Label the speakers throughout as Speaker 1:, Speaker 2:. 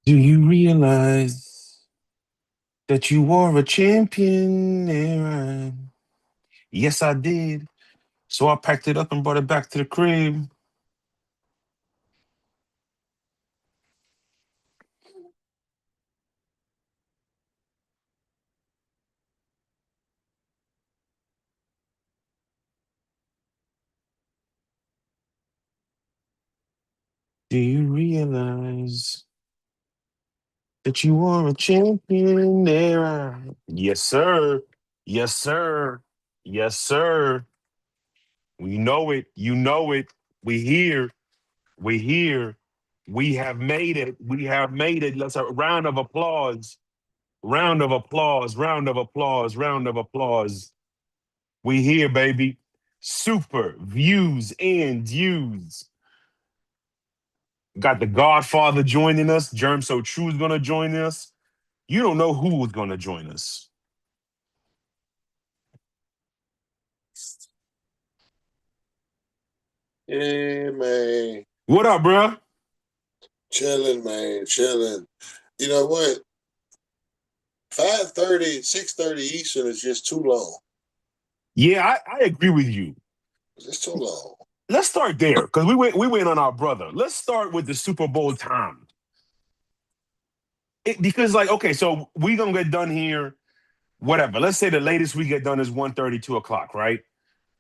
Speaker 1: Do you realize that you are a champion, Aaron? Yes, I did. So I packed it up and brought it back to the crib. Do you realize that you are a champion, Aaron? Yes, sir. Yes, sir. Yes, sir. We know it. You know it. We here. We here. We have made it. We have made it. Let's a round of applause. Round of applause. Round of applause. Round of applause. We here, baby. Super views and views. Got the Godfather joining us. Germ So True is gonna join us. You don't know who is gonna join us.
Speaker 2: Yeah, man.
Speaker 1: What up, bro?
Speaker 2: Chilling, man. Chilling. You know what? 5:30, 6:30 Eastern is just too long.
Speaker 1: Yeah, I agree with you.
Speaker 2: It's just too long.
Speaker 1: Let's start there because we went on our brother. Let's start with the Super Bowl time. Because like, okay, so we gonna get done here. Whatever. Let's say the latest we get done is 1:30, 2 o'clock, right?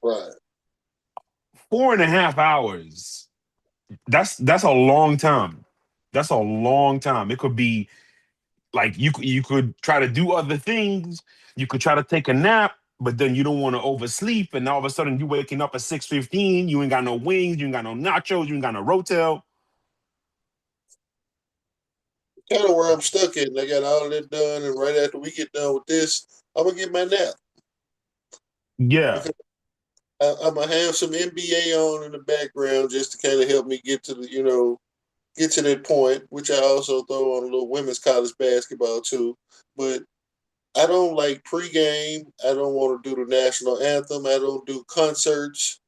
Speaker 2: Right.
Speaker 1: 4.5 hours. That's a long time. That's a long time. It could be like you could try to do other things. You could try to take a nap, but then you don't want to oversleep, and all of a sudden you waking up at 6:15. You ain't got no wings, you ain't got no nachos, you ain't got no rotel.
Speaker 2: Kind of where I'm stuck at. And I got all that done, and right after we get done with this, I'm gonna get my nap
Speaker 1: Yeah,
Speaker 2: because I'm gonna have some NBA on in the background just to kind of help me get to get to that point. Which I also throw on a little women's college basketball too. But I don't like pregame. I don't want to do the national anthem. I don't do concerts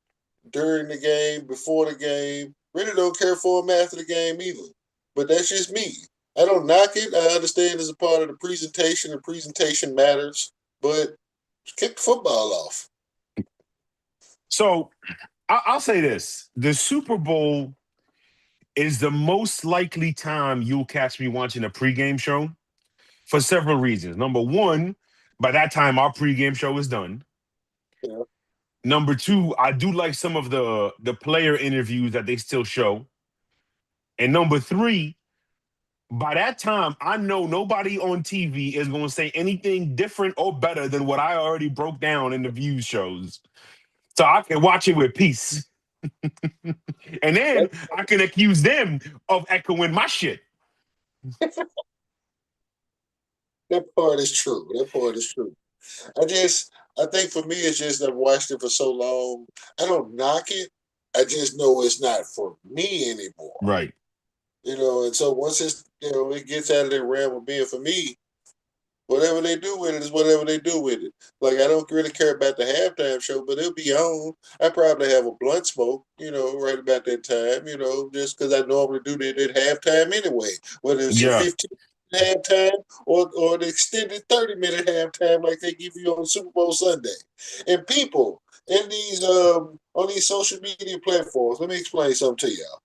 Speaker 2: during the game, before the game. Really don't care for them after the game either. But that's just me. I don't knock it. I understand it's a part of the presentation and presentation matters, but kick the football off.
Speaker 1: so I'll say this: the Super Bowl is the most likely time you'll catch me watching a pregame show for several reasons. Number one, by that time our pregame show is done.
Speaker 2: Yeah.
Speaker 1: Number two, I do like some of the player interviews that they still show. And number three, by that time, I know nobody on TV is going to say anything different or better than what I already broke down in the view shows. So I can watch it with peace. And then
Speaker 2: That,
Speaker 1: I can accuse them of echoing my shit.
Speaker 2: that part is true. That part is true. I think for me, it's just I've watched it for so long. I don't knock it. I just know it's not for me anymore.
Speaker 1: Right.
Speaker 2: And so once it gets out of the realm of being for me, whatever they do with it is whatever they do with it. Like I don't really care about the halftime show, but it'll be on. I probably have a blunt smoke, right about that time, just because I normally do that at halftime anyway. Whether it's your
Speaker 1: Yeah.
Speaker 2: 15 halftime or the extended 30-minute halftime like they give you on Super Bowl Sunday. And people in these on these social media platforms, let me explain something to y'all.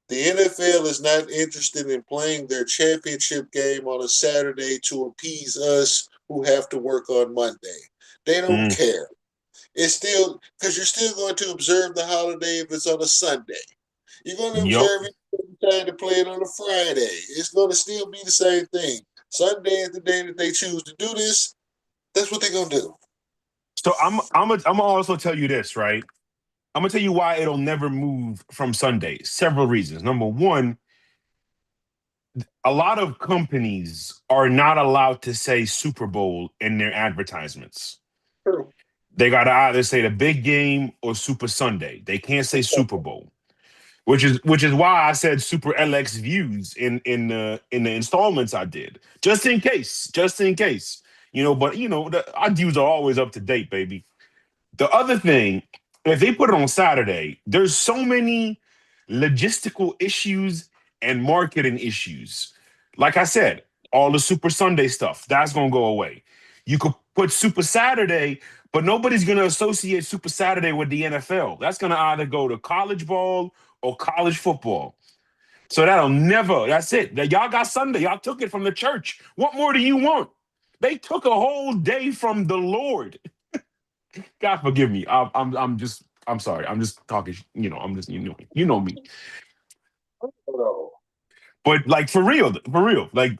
Speaker 2: The NFL is not interested in playing their championship game on a Saturday to appease us who have to work on Monday. They don't
Speaker 1: Mm.
Speaker 2: care. It's still because you're still going to observe the holiday if it's on a Sunday. You're going to
Speaker 1: Yup.
Speaker 2: observe it trying to play it on a Friday. It's going to still be the same thing. Sunday is the day that they choose to do this. That's what they're going to do.
Speaker 1: So I'm gonna also tell you this, right? I'm gonna tell you why it'll never move from Sundays. Several reasons. Number one, a lot of companies are not allowed to say Super Bowl in their advertisements.
Speaker 2: True.
Speaker 1: They got to either say the big game or Super Sunday. They can't say Super Bowl, which is why I said Super LX views in the installments I did, just in case, But our views are always up to date, baby. The other thing, if they put it on Saturday, there's so many logistical issues and marketing issues Like I said, all the Super Sunday stuff, that's going to go away. You could put Super Saturday, but nobody's going to associate Super Saturday with the NFL. That's going to either go to college ball or college football. So that'll never, that's it. Y'all got Sunday. Y'all took it from the church. What more do you want? They took a whole day from the Lord. God forgive me. I'm sorry. I'm just talking, I'm just, you know me.
Speaker 2: No.
Speaker 1: But like for real, like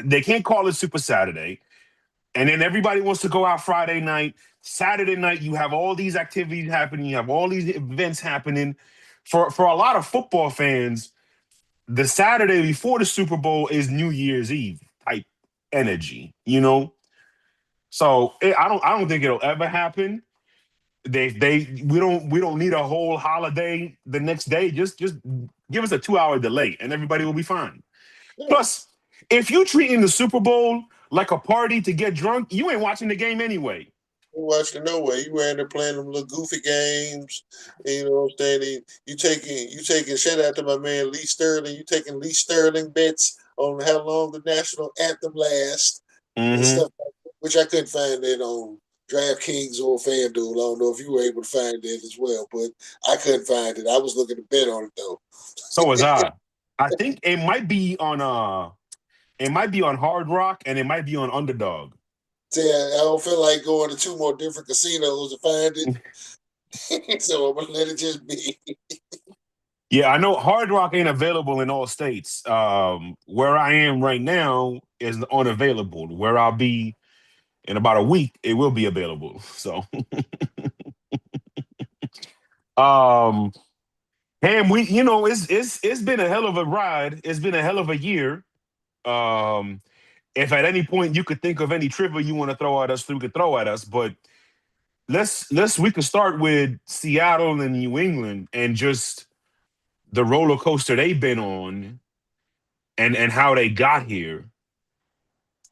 Speaker 1: they can't call it Super Saturday. And then everybody wants to go out Friday night. Saturday night, you have all these activities happening. You have all these events happening. For a lot of football fans, the Saturday before the Super Bowl is New Year's Eve type energy. So I don't think it'll ever happen. We don't need a whole holiday the next day. Just give us a 2 hour delay and everybody will be fine.
Speaker 2: Yeah.
Speaker 1: Plus, if you treating the Super Bowl like a party to get drunk, you ain't watching the game anyway.
Speaker 2: You watching no way. You were in there playing them little goofy games. And you know what I'm saying? You taking shout out to my man Lee Sterling. You taking Lee Sterling bets on how long the national anthem lasts and
Speaker 1: Hmm.
Speaker 2: stuff like that, which I couldn't find that on DraftKings or FanDuel. I don't know if you were able to find that as well, but I couldn't find it. I was looking to bet on it though.
Speaker 1: So was I. I think it might be on Hard Rock and it might be on Underdog.
Speaker 2: Say I don't feel like going to two more different casinos to find it. So I'm gonna let it just be.
Speaker 1: Yeah, I know Hard Rock ain't available in all states. Where I am right now is unavailable. Where I'll be in about a week, it will be available. So, um, and it's been a hell of a ride. It's been a hell of a year. Um, if at any point you could think of any trivia you want to throw at us, you could throw at us. But we could start with Seattle and New England and just the roller coaster they've been on and how they got here.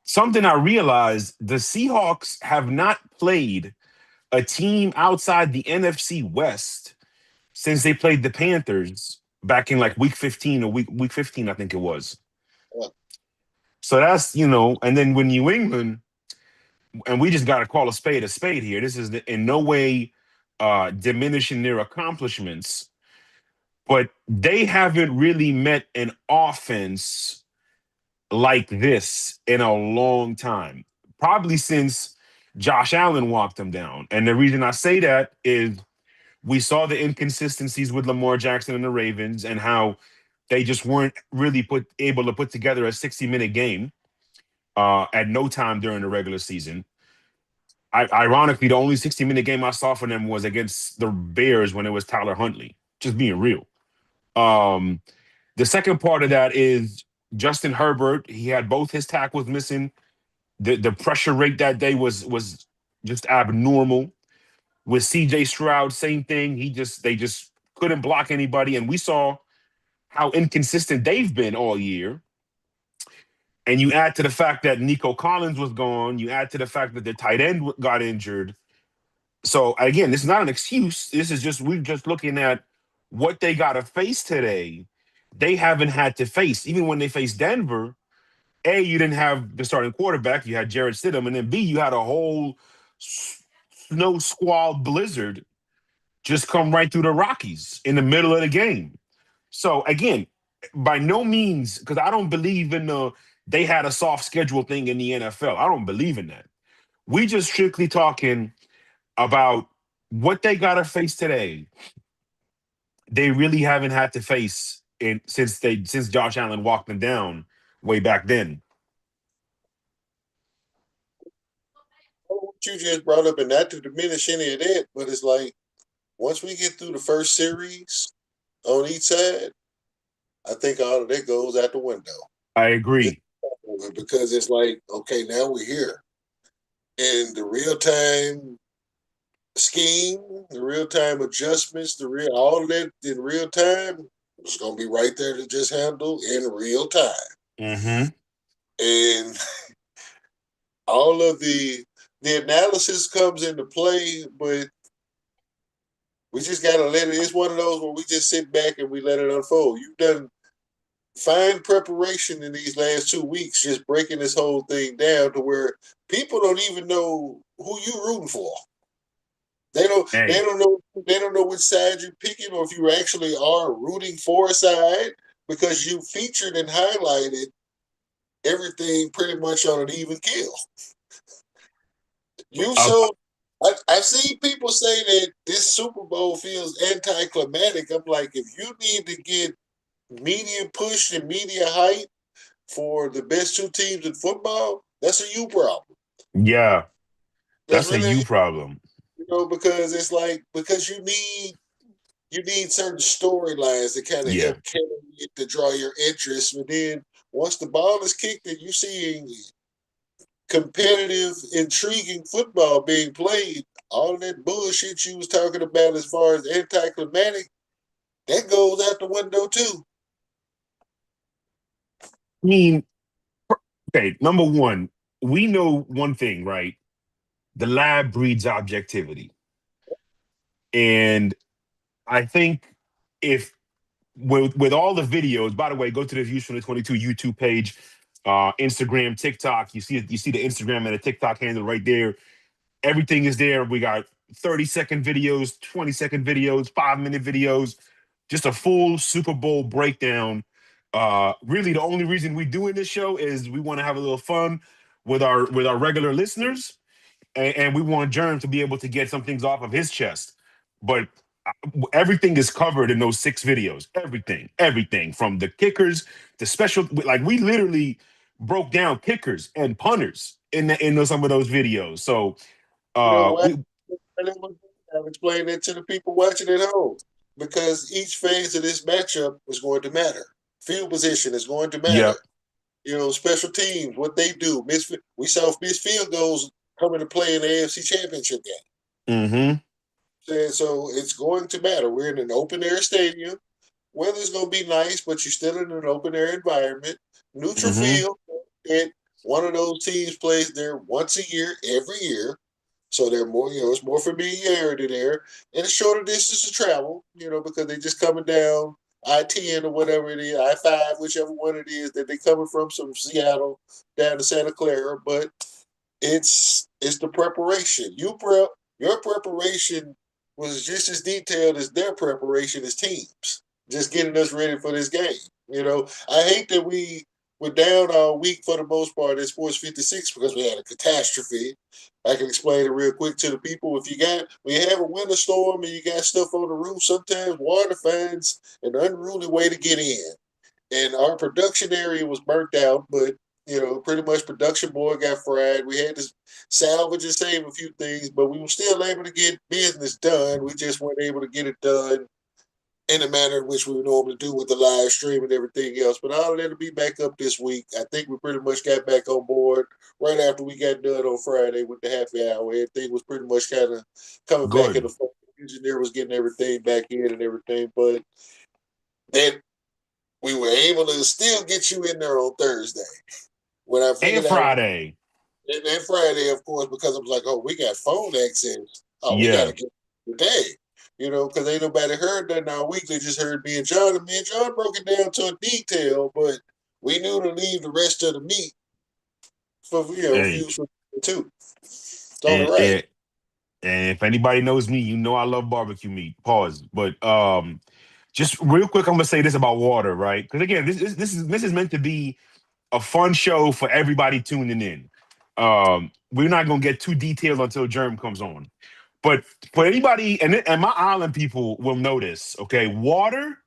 Speaker 1: Something I realized: the Seahawks have not played a team outside the NFC West since they played the Panthers back in like week 15 or week 15, I think it was. So and then with New England, and we just got to call a spade here. This is in no way diminishing their accomplishments, but they haven't really met an offense like this in a long time, probably since Josh Allen walked them down. And the reason I say that is we saw the inconsistencies with Lamar Jackson and the Ravens and how they just weren't really able to put together a 60-minute game at no time during the regular season. Ironically, the only 60-minute game I saw from them was against the Bears when it was Tyler Huntley. Just being real. Um, the second part of that is Justin Herbert. He had both his tackles missing. The pressure rate that day was just abnormal. With CJ Stroud, same thing. They just couldn't block anybody, and we saw how inconsistent they've been all year. And you add to the fact that Nico Collins was gone. You add to the fact that the tight end got injured. So again, this is not an excuse. This is just we're just looking at what they got to face today. They haven't had to face even when they faced Denver. A, you didn't have the starting quarterback. You had Jared Stidham, and then B, you had a whole snow squall blizzard just come right through the Rockies in the middle of the game. So again, by no means, because I don't believe in they had a soft schedule thing in the NFL. I don't believe in that. We just strictly talking about what they got to face today. They really haven't had to face in since Josh Allen walked them down way back then.
Speaker 2: What you just brought up, and not to diminish any of that, but it's like once we get through the first series on each side, I think all of that goes out the window.
Speaker 1: I
Speaker 2: Just
Speaker 1: agree.
Speaker 2: because it's like, okay, now we're here. And the real time scheme, the real time adjustments, the real all of that in real time is gonna be right there to just handle in real time.
Speaker 1: Mm-hmm.
Speaker 2: And all of the analysis comes into play, but we just gotta let it. It's one of those where we just sit back and we let it unfold. You've done fine preparation in these last 2 weeks, just breaking this whole thing down to where people don't even know who you rooting for. They don't. They
Speaker 1: Hey,
Speaker 2: don't know. They don't know which side you're picking, or if you actually are rooting for a side, because you featured and highlighted everything pretty much on an even keel. You
Speaker 1: uh,
Speaker 2: so I've seen people say that this Super Bowl feels anticlimactic. I'm like, if you need to get media push and media hype for the best two teams in football, that's a you problem.
Speaker 1: yeah,
Speaker 2: That's
Speaker 1: that's a
Speaker 2: really,
Speaker 1: you problem.
Speaker 2: because it's like, because you need certain storylines that kind of
Speaker 1: Yeah.
Speaker 2: help carry it to draw your interest. But then once the ball is kicked and you seeing competitive, intriguing football being played, all that bullshit you was talking about as far as anticlimactic, that goes out the window too.
Speaker 1: I mean, okay, number one, we know one thing, right? The lab breeds objectivity. And I think if with all the videos, by the way, go to the Views from the 22 YouTube page, Instagram, TikTok. You see the Instagram and the TikTok handle right there. Everything is there. We got 30-second videos, 20-second videos, 5-minute videos, just a full Super Bowl breakdown. Really, the only reason we doing this show is we want to have a little fun with our regular listeners, and we want Germ to be able to get some things off of his chest. But everything is covered in those 6 videos. Everything from the kickers, the special. Like we literally broke down kickers and punters in some of those videos. So
Speaker 2: You know what?
Speaker 1: we
Speaker 2: I've explained that to the people watching at home, because each phase of this matchup is going to matter. Field position is going to
Speaker 1: yeah.
Speaker 2: matter. Special teams, what they do. We saw missed field goals coming to play in the AFC Championship game.
Speaker 1: Mm-hmm.
Speaker 2: And so it's going to matter. We're in an open air stadium. Weather's going to be nice, but you're still in an open air environment. Neutral
Speaker 1: Mm-hmm.
Speaker 2: field. And one of those teams plays there once a year, every year. So they're more, it's more familiarity there, and a shorter distance to travel, because they just coming down I-10 or whatever it is, I-5, whichever one it is that they coming from Seattle down to Santa Clara. But it's the preparation. Your preparation was just as detailed as their preparation as teams, just getting us ready for this game. I hate that we were down all week for the most part at Sports 56 because we had a catastrophe. I can explain it real quick to the people. When you have a winter storm and you got stuff on the roof, sometimes water finds an unruly way to get in. And our production area was burnt out, but pretty much production board got fried. We had to salvage and save a few things, but we were still able to get business done. We just weren't able to get it done in the manner in which we would normally do with the live stream and everything else. But all of that will be back up this week. I think we pretty much got back on board right after we got done on Friday with the happy hour. Everything was pretty much kind of coming back in the
Speaker 1: Good.
Speaker 2: flow. The engineer was getting everything back in and everything, but then we were able to still get you in there on Thursday when I
Speaker 1: And
Speaker 2: figured out,
Speaker 1: Friday.
Speaker 2: and Friday, of course, because I was like, oh, we got phone access. Oh, we got
Speaker 1: Yeah.
Speaker 2: to get today. Because ain't nobody heard that all week. They just heard me and John. And me and John broke it down to a detail, but we knew to leave the rest of the meat for
Speaker 1: Hey.
Speaker 2: views for two. It's only
Speaker 1: And,
Speaker 2: right.
Speaker 1: and and if anybody knows me, you know I love barbecue meat. Pause. But just real quick, I'm gonna say this about water, right? Because again, this is meant to be a fun show for everybody tuning in. We're not gonna get too detailed until Germ comes on. But for anybody, and my island people will notice, okay, water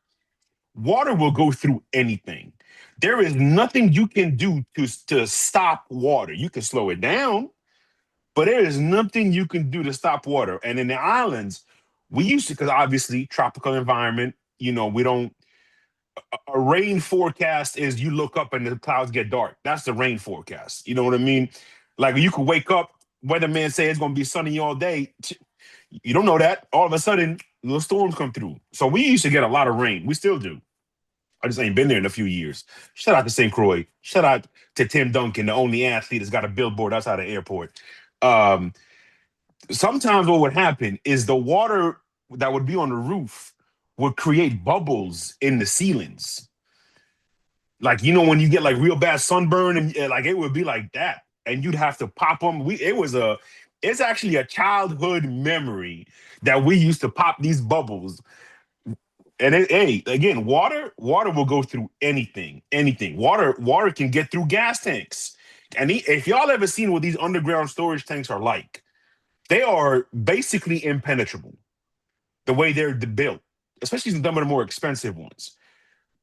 Speaker 1: will go through anything. There is nothing you can do to stop water. You can slow it down, but there is nothing you can do to stop water. And in the islands, we used to, because obviously tropical environment, we don't. A rain forecast is you look up and the clouds get dark. That's the rain forecast. You know what I mean? Like you could wake up, weatherman say it's gonna be sunny all day. You don't know that. All of a sudden, little storms come through. So we used to get a lot of rain. We still do. I just ain't been there in a few years. Shout out to St. Croix. Shout out to Tim Duncan, the only athlete that's got a billboard outside the airport. Um, Sometimes what would happen is the water that would be on the roof would create bubbles in the ceilings. Like, you know, when you get like real bad sunburn and like it would be like that, and you'd have to pop them. It's actually a childhood memory that we used to pop these bubbles. And hey, again, water will go through anything. Water can get through gas tanks. And if y'all ever seen what these underground storage tanks are like, they are basically impenetrable the way they're built, especially some of the more expensive ones.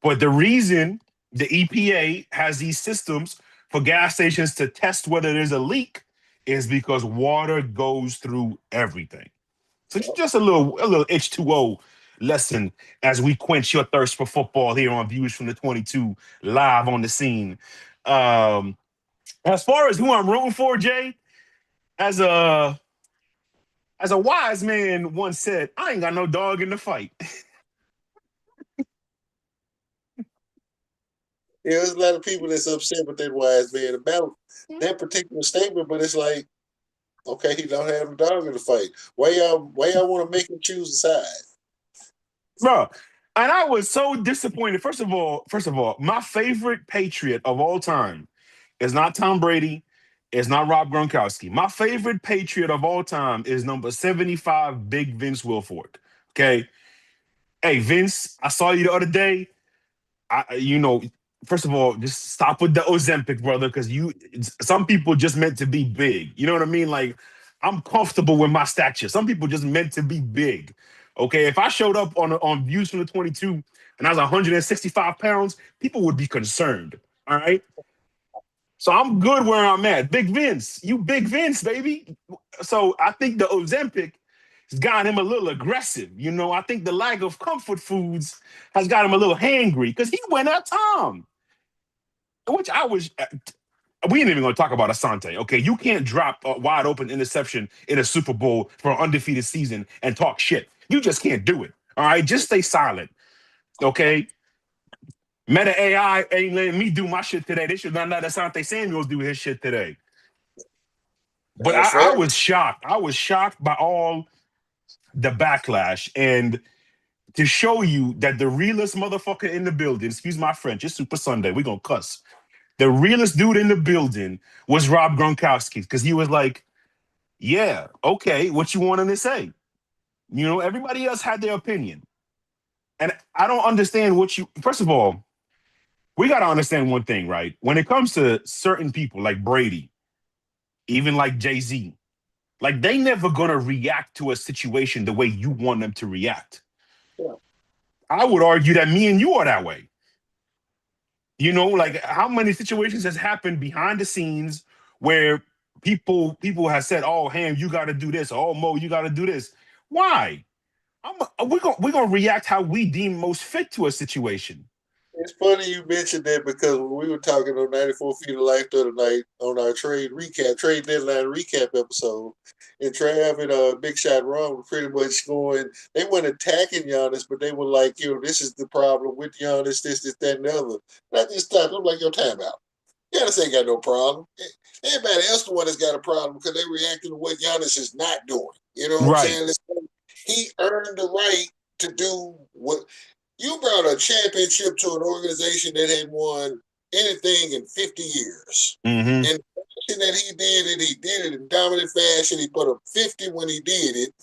Speaker 1: But the reason the EPA has these systems for gas stations to test whether there's a leak is because water goes through everything. So just a little H2O lesson as we quench your thirst for football here on Views from the 22 live on the scene. Um, as far as who I'm rooting for, Jay, as a as a wise man once said, I ain't got no dog in the fight.
Speaker 2: Yeah, there's a lot of people that's upset with that wise man about that particular statement, but it's like, okay, he don't have a dog in the fight. Why y'all want to make him choose a side?
Speaker 1: Bro. And I was so disappointed. First of all, my favorite Patriot of all time is not Tom Brady, is not Rob Gronkowski. My favorite Patriot of all time is number 75, Big Vince Wilfork. Okay. Hey, Vince, I saw you the other day. You know, first of all, just stop with the Ozempic, brother, because some people just meant to be big. You know what I mean? Like, I'm comfortable with my stature. Some people just meant to be big. Okay, if I showed up on Views from the 22 and I was 165 pounds, people would be concerned. All right. So I'm good where I'm at. Big Vince, you Big Vince, baby. So I think the Ozempic has got him a little aggressive. You know, I think the lack of comfort foods has got him a little hangry because he went at Tom, which I was. We ain't even going to talk about Asante. Okay, you can't drop a wide open interception in a Super Bowl for an undefeated season and talk shit. You just can't do it. All right, just stay silent. Okay, Meta AI ain't letting me do my shit today. They should not let Asante Samuels do his shit today. But
Speaker 2: That's
Speaker 1: I
Speaker 2: fair.
Speaker 1: was shocked. I was shocked by all the backlash. And to show you that the realest motherfucker in the building, excuse my French, it's Super Sunday. We're going to cuss. The realest dude in the building was Rob Gronkowski because he was like, yeah, okay, what you wanting to say? You know, everybody else had their opinion. And I don't understand first of all, we got to understand one thing, right? When it comes to certain people like Brady, even like Jay-Z, like they never gonna react to a situation the way you want them to react.
Speaker 2: Yeah.
Speaker 1: I would argue that me and you are that way. You know, like how many situations has happened behind the scenes where people have said, "Oh, Ham, you got to do this," or "Oh, Mo, you got to do this." Why? We're gonna react how we deem most fit to a situation.
Speaker 2: It's funny you mentioned that because when we were talking on 94 Feet of Life the other night on our trade deadline recap episode, and Trav and Big Shot Ron were pretty much going, they weren't attacking Giannis, but they were like, this is the problem with Giannis, this, that, and the other. And I just stopped. I'm like, time out. Giannis ain't got no problem. Everybody else the one that's got a problem because they reacting to what Giannis is not doing. You know what I'm
Speaker 1: Right.
Speaker 2: saying? He earned the right to do what you brought a championship to an organization that had won anything in 50 years.
Speaker 1: Mm-hmm.
Speaker 2: And that he did it in dominant fashion. He put up 50 when he did it,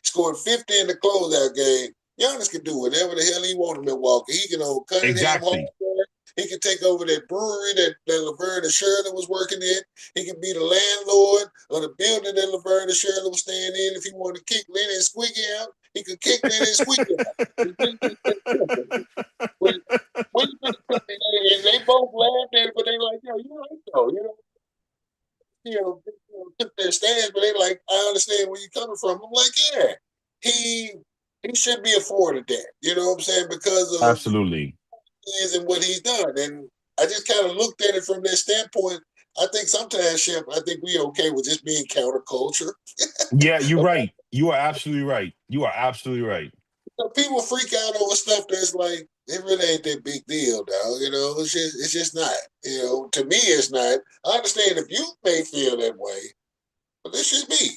Speaker 2: scored 50 in the closeout game. Giannis can do whatever the hell he wants in Milwaukee. He can own Cunningham
Speaker 1: Exactly.
Speaker 2: Hardware. He can take over that brewery that Laverne and Shirley was working in. He can be the landlord of the building that Laverne and Shirley was staying in. If he wanted to kick Lenny and Squeaky out, he could kick Lenny and Squeaky out. when, when and they both laughed at it, but they like, you're right though, took their stance, but they like, I understand where you're coming from. I'm like, yeah, he he should be afforded that. You know what I'm saying? Because of
Speaker 1: Absolutely.
Speaker 2: is and what he's done. And I just kind of looked at it from that standpoint. I think sometimes, Chef, I think we okay with just being counterculture.
Speaker 1: Yeah, you're right. You are absolutely right. You are absolutely right.
Speaker 2: People freak out over stuff that's like it really ain't that big deal, dog. It's just not. To me, it's not. I understand if you may feel that way, but this should be.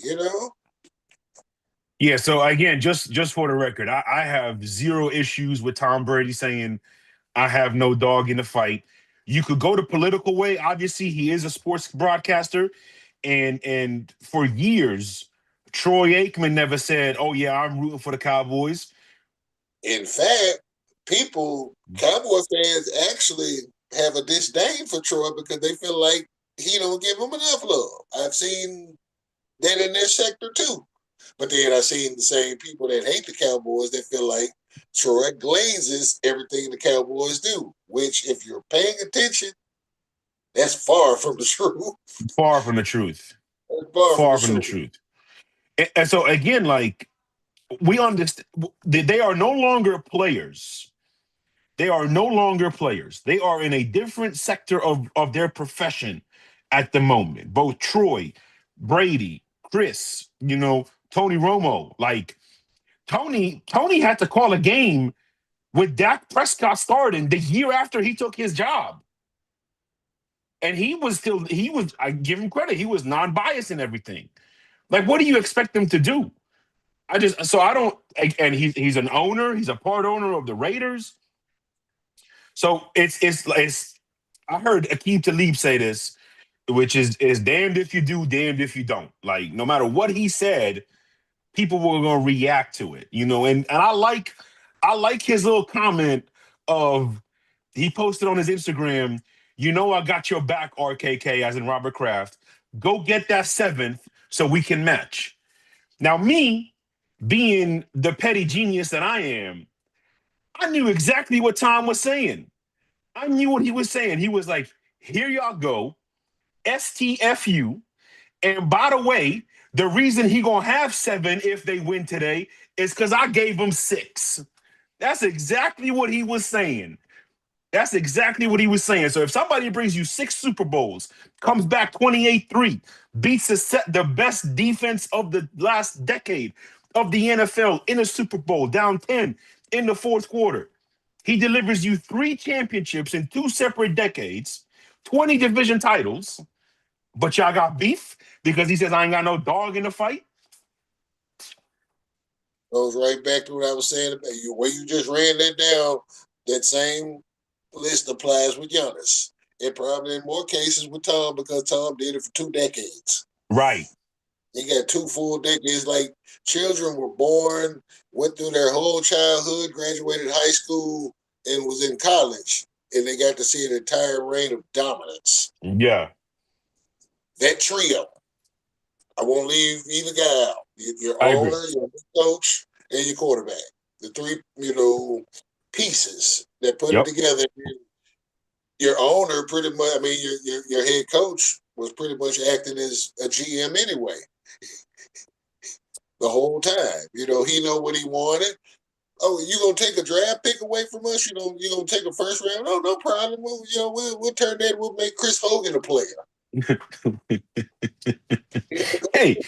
Speaker 1: Yeah. So again, just for the record, I have zero issues with Tom Brady saying I have no dog in the fight. You could go the political way. Obviously, he is a sports broadcaster, and for years, Troy Aikman never said, "Oh yeah, I'm rooting for the Cowboys."
Speaker 2: In fact, Cowboy fans actually have a disdain for Troy because they feel like he don't give them enough love. I've seen that in their sector too. But then I've seen the same people that hate the Cowboys that feel like Troy glazes everything the Cowboys do, which, if you're paying attention, that's far from the truth.
Speaker 1: Far from the truth.
Speaker 2: That's far from the
Speaker 1: Far from the
Speaker 2: truth.
Speaker 1: truth. And so again, like we understand, they are no longer players. They are no longer players. They are in a different sector of their profession at the moment. Both Troy, Brady, Chris, Tony Romo. Like Tony had to call a game with Dak Prescott starting the year after he took his job. And I give him credit, he was non-biased in everything. Like, what do you expect them to do? I don't, and he's an owner, he's a part owner of the Raiders. So it's I heard Akeem Talib say this, which is damned if you do, damned if you don't. Like, no matter what he said, people were gonna react to it, and I like his little comment of he posted on his Instagram, I got your back, RKK, as in Robert Kraft. Go get that seventh so we can match. Now, me being the petty genius that I am, I knew exactly what Tom was saying. I knew what he was saying. He was like, here y'all go, STFU. And by the way, the reason he gonna have 7 if they win today is because I gave him 6. That's exactly what he was saying. That's exactly what he was saying. So if somebody brings you 6 Super Bowls, comes back 28-3, beats the best defense of the last decade of the NFL in a Super Bowl, down 10 in the fourth quarter, he delivers you 3 championships in 2 separate decades, 20 division titles, but y'all got beef because he says, I ain't got no dog in the fight.
Speaker 2: Goes right back to what I was saying about you. Where you just ran that down, that same list applies with Giannis. And probably in more cases with Tom because Tom did it for 2 decades.
Speaker 1: Right.
Speaker 2: He got 2 full decades. Like, children were born, went through their whole childhood, graduated high school, and was in college. And they got to see an entire reign of dominance.
Speaker 1: Yeah.
Speaker 2: That trio, I won't leave either guy out. Your
Speaker 1: I agree.
Speaker 2: owner, your coach, and your quarterback. The 3, pieces that put it together. Your owner pretty much, I mean, your head coach was pretty much acting as a GM anyway. The whole time. He know what he wanted. Oh, you gonna take a draft pick away from us? You gonna take a first round? Oh, no problem. We'll turn that. We'll make Chris Hogan a player.
Speaker 1: Hey,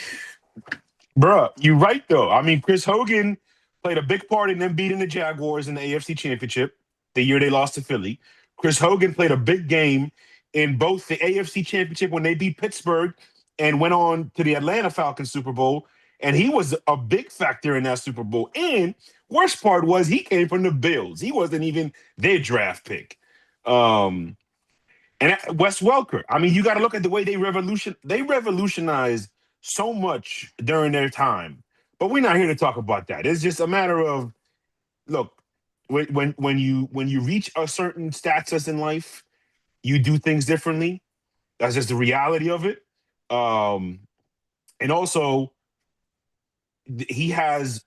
Speaker 1: bruh, you right though. I mean, Chris Hogan played a big part in them beating the Jaguars in the AFC Championship the year they lost to Philly. Chris Hogan played a big game in both the AFC Championship when they beat Pittsburgh and went on to the Atlanta Falcons Super Bowl. And he was a big factor in that Super Bowl. And worst part was he came from the Bills. He wasn't even their draft pick. And Wes Welker. I mean, you got to look at the way they revolutionized so much during their time. But we're not here to talk about that. It's just a matter of, look, when you reach a certain status in life, you do things differently. That's just the reality of it. And also, he has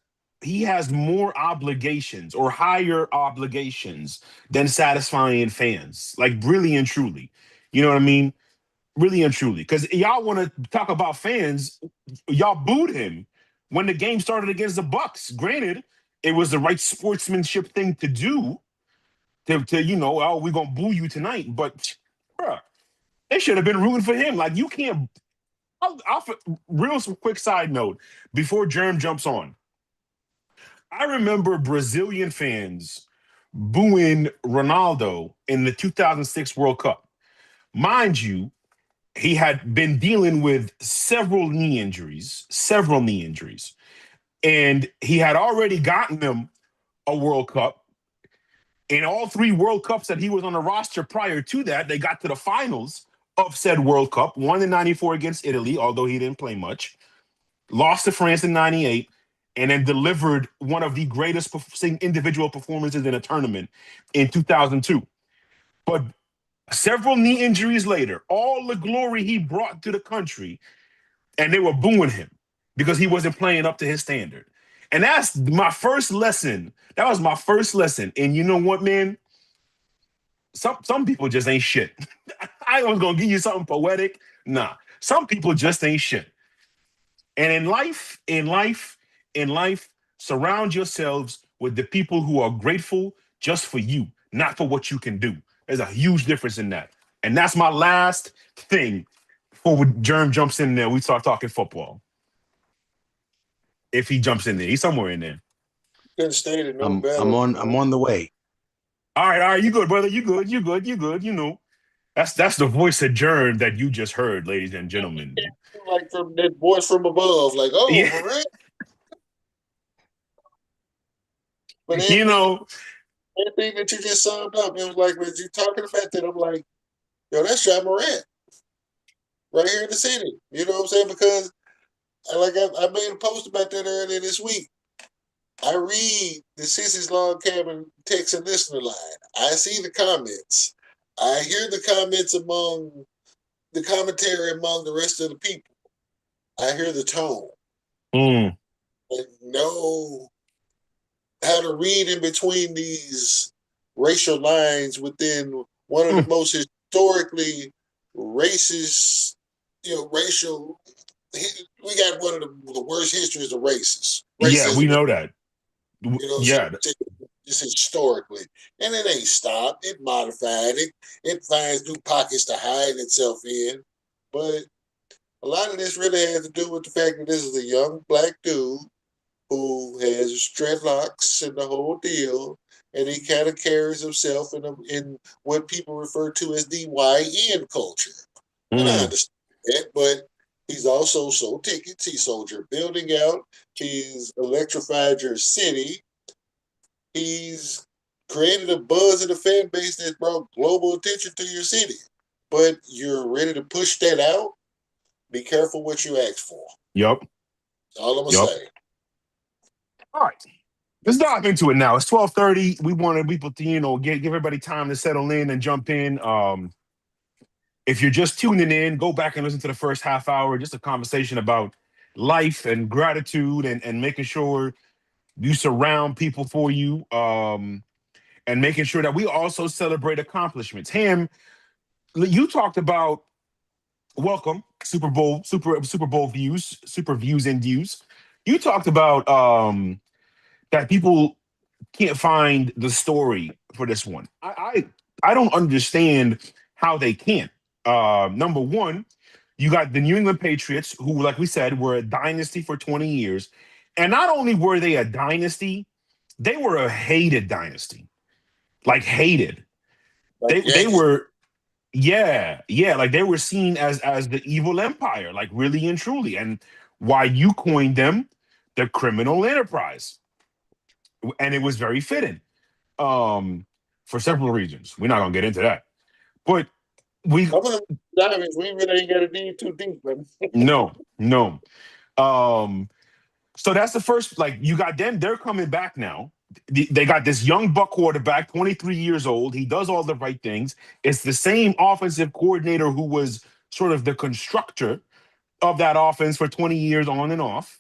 Speaker 1: more obligations or higher obligations than satisfying fans. Like, really and truly. You know what I mean? Really and truly. Because y'all want to talk about fans, y'all booed him when the game started against the Bucks. Granted, it was the right sportsmanship thing to do. Oh, we're gonna boo you tonight. But bruh, they should have been rooting for him. Like, you can't. Real quick side note before Germ jumps on. I remember Brazilian fans booing Ronaldo in the 2006 World Cup. Mind you, he had been dealing with several knee injuries, and he had already gotten them a World Cup. In all 3 World Cups that he was on the roster prior to that, they got to the finals of said World Cup, won in 94 against Italy, although he didn't play much, lost to France in 98, and then delivered one of the greatest individual performances in a tournament in 2002. But several knee injuries later, all the glory he brought to the country, and they were booing him because he wasn't playing up to his standard. And that's my first lesson. That was my first lesson. And you know what, man? Some people just ain't shit. I was gonna give you something poetic. Nah, some people just ain't shit. And in life, surround yourselves with the people who are grateful just for you, not for what you can do. There's a huge difference in that. And that's my last thing before Germ jumps in there. We start talking football. If he jumps in there, he's somewhere in there.
Speaker 2: Couldn't state it no
Speaker 3: I'm
Speaker 2: better.
Speaker 3: I'm on I'm on the way.
Speaker 1: All right, you good, brother. You good, you good, you good. You know, that's the voice of Germ that you just heard, ladies and gentlemen.
Speaker 2: Like from that voice from above, like, oh,
Speaker 1: Yeah,
Speaker 2: Morant. But
Speaker 1: you know,
Speaker 2: everything that you just summed up, it was like when you talking about that, I'm like, yo, that's Ja Morant right here in the city. You know what I'm saying? Because I made a post about that earlier this week. I read the Sissy's Log Cabin text and listener line. I see the comments. I hear the comments among the commentary among the rest of the people. I hear the tone.
Speaker 1: mm,
Speaker 2: And know how to read in between these racial lines within one of the
Speaker 1: mm,
Speaker 2: most historically racist, racial. We got one of the worst histories of
Speaker 1: yeah, we
Speaker 2: racism.
Speaker 1: know that.
Speaker 2: So
Speaker 1: Yeah,
Speaker 2: just historically, and it ain't stopped. It modified it. It finds new pockets to hide itself in, but a lot of this really has to do with the fact that this is a young black dude who has dreadlocks and the whole deal, and he kind of carries himself in what people refer to as the YN culture. And I
Speaker 1: mm,
Speaker 2: understand that, but he's also sold tickets. He sold your building out. He's electrified your city. He's created a buzz in the fan base that brought global attention to your city. But you're ready to push that out. Be careful what you ask for.
Speaker 1: yup,
Speaker 2: That's all I'm gonna
Speaker 1: yup.
Speaker 2: say.
Speaker 1: All right. Let's dive into it now. It's 12:30. We wanted people to, give everybody time to settle in and jump in. If you're just tuning in, go back and listen to the first half hour, just a conversation about life and gratitude and making sure you surround people for you, and making sure that we also celebrate accomplishments. Ham, you talked about welcome Super Bowl views, super views and views. You talked about that people can't find the story for this one. I don't understand how they can't. Number one, you got the New England Patriots, who, like we said, were a dynasty for 20 years. And not only were they a dynasty, they were a hated dynasty. Like hated.
Speaker 2: Like
Speaker 1: They
Speaker 2: Yankees.
Speaker 1: were, yeah, like they were seen as the evil empire, like really and truly. And why you coined them the criminal enterprise. And it was very fitting. For several reasons. We're not gonna get into that. But we
Speaker 2: Some of them diamonds, we really ain't got to dig too deep, but
Speaker 1: no, no. Um, so that's the first, like you got them, they're coming back now. They got this young buck quarterback, 23 years old. He does all the right things. It's the same offensive coordinator who was sort of the constructor of that offense for 20 years on and off.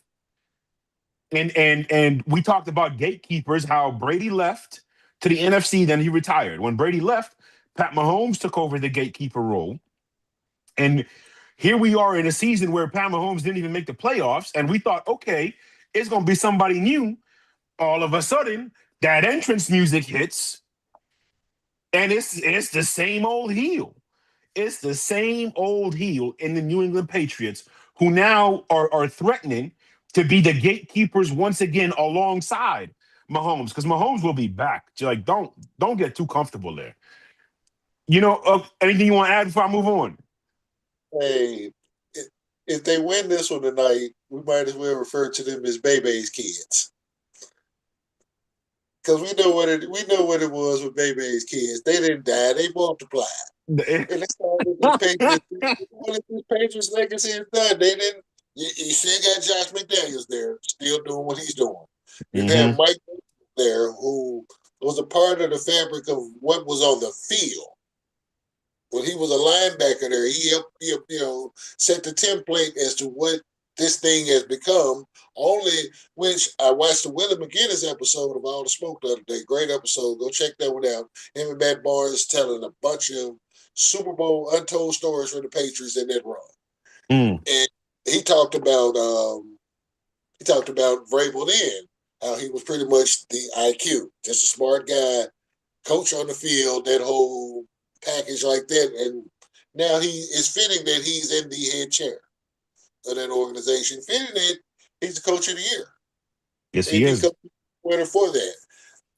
Speaker 1: And we talked about gatekeepers, how Brady left to the NFC, then he retired. When Brady left, Pat Mahomes took over the gatekeeper role. And here we are in a season where Pat Mahomes didn't even make the playoffs, and we thought, okay, it's going to be somebody new. All of a sudden, that entrance music hits, and it's the same old heel. It's the same old heel in the New England Patriots, who now are threatening to be the gatekeepers once again alongside Mahomes, because Mahomes will be back. Like, don't get too comfortable there. Anything you want to add before I move on?
Speaker 2: hey, if they win this one tonight, we might as well refer to them as Bebe's kids. because we know what it was with Bebe's kids. They didn't die; they multiplied. And that's all that the Patriots. What the Patriots legacy is done. They didn't. You still got Josh McDaniels there, still doing what he's doing. You have
Speaker 1: Mm-hmm.
Speaker 2: Mike there, who was a part of the fabric of what was on the field. When he was a linebacker there, he helped, set the template as to what this thing has become. Only which I watched the Willie McGinnis episode of All the Smoke the other day. Great episode. Go check that one out. Him and Matt Barnes telling a bunch of Super Bowl untold stories for the Patriots in that run.
Speaker 1: Mm.
Speaker 2: And he talked about Vrabel then, how he was pretty much the IQ, just a smart guy, coach on the field, that whole package like that. And now he is fitting that he's in the head chair of that organization. Fitting it, he's the coach of the year.
Speaker 1: Yes,
Speaker 2: And
Speaker 1: he
Speaker 2: he
Speaker 1: is.
Speaker 2: comes winner for that.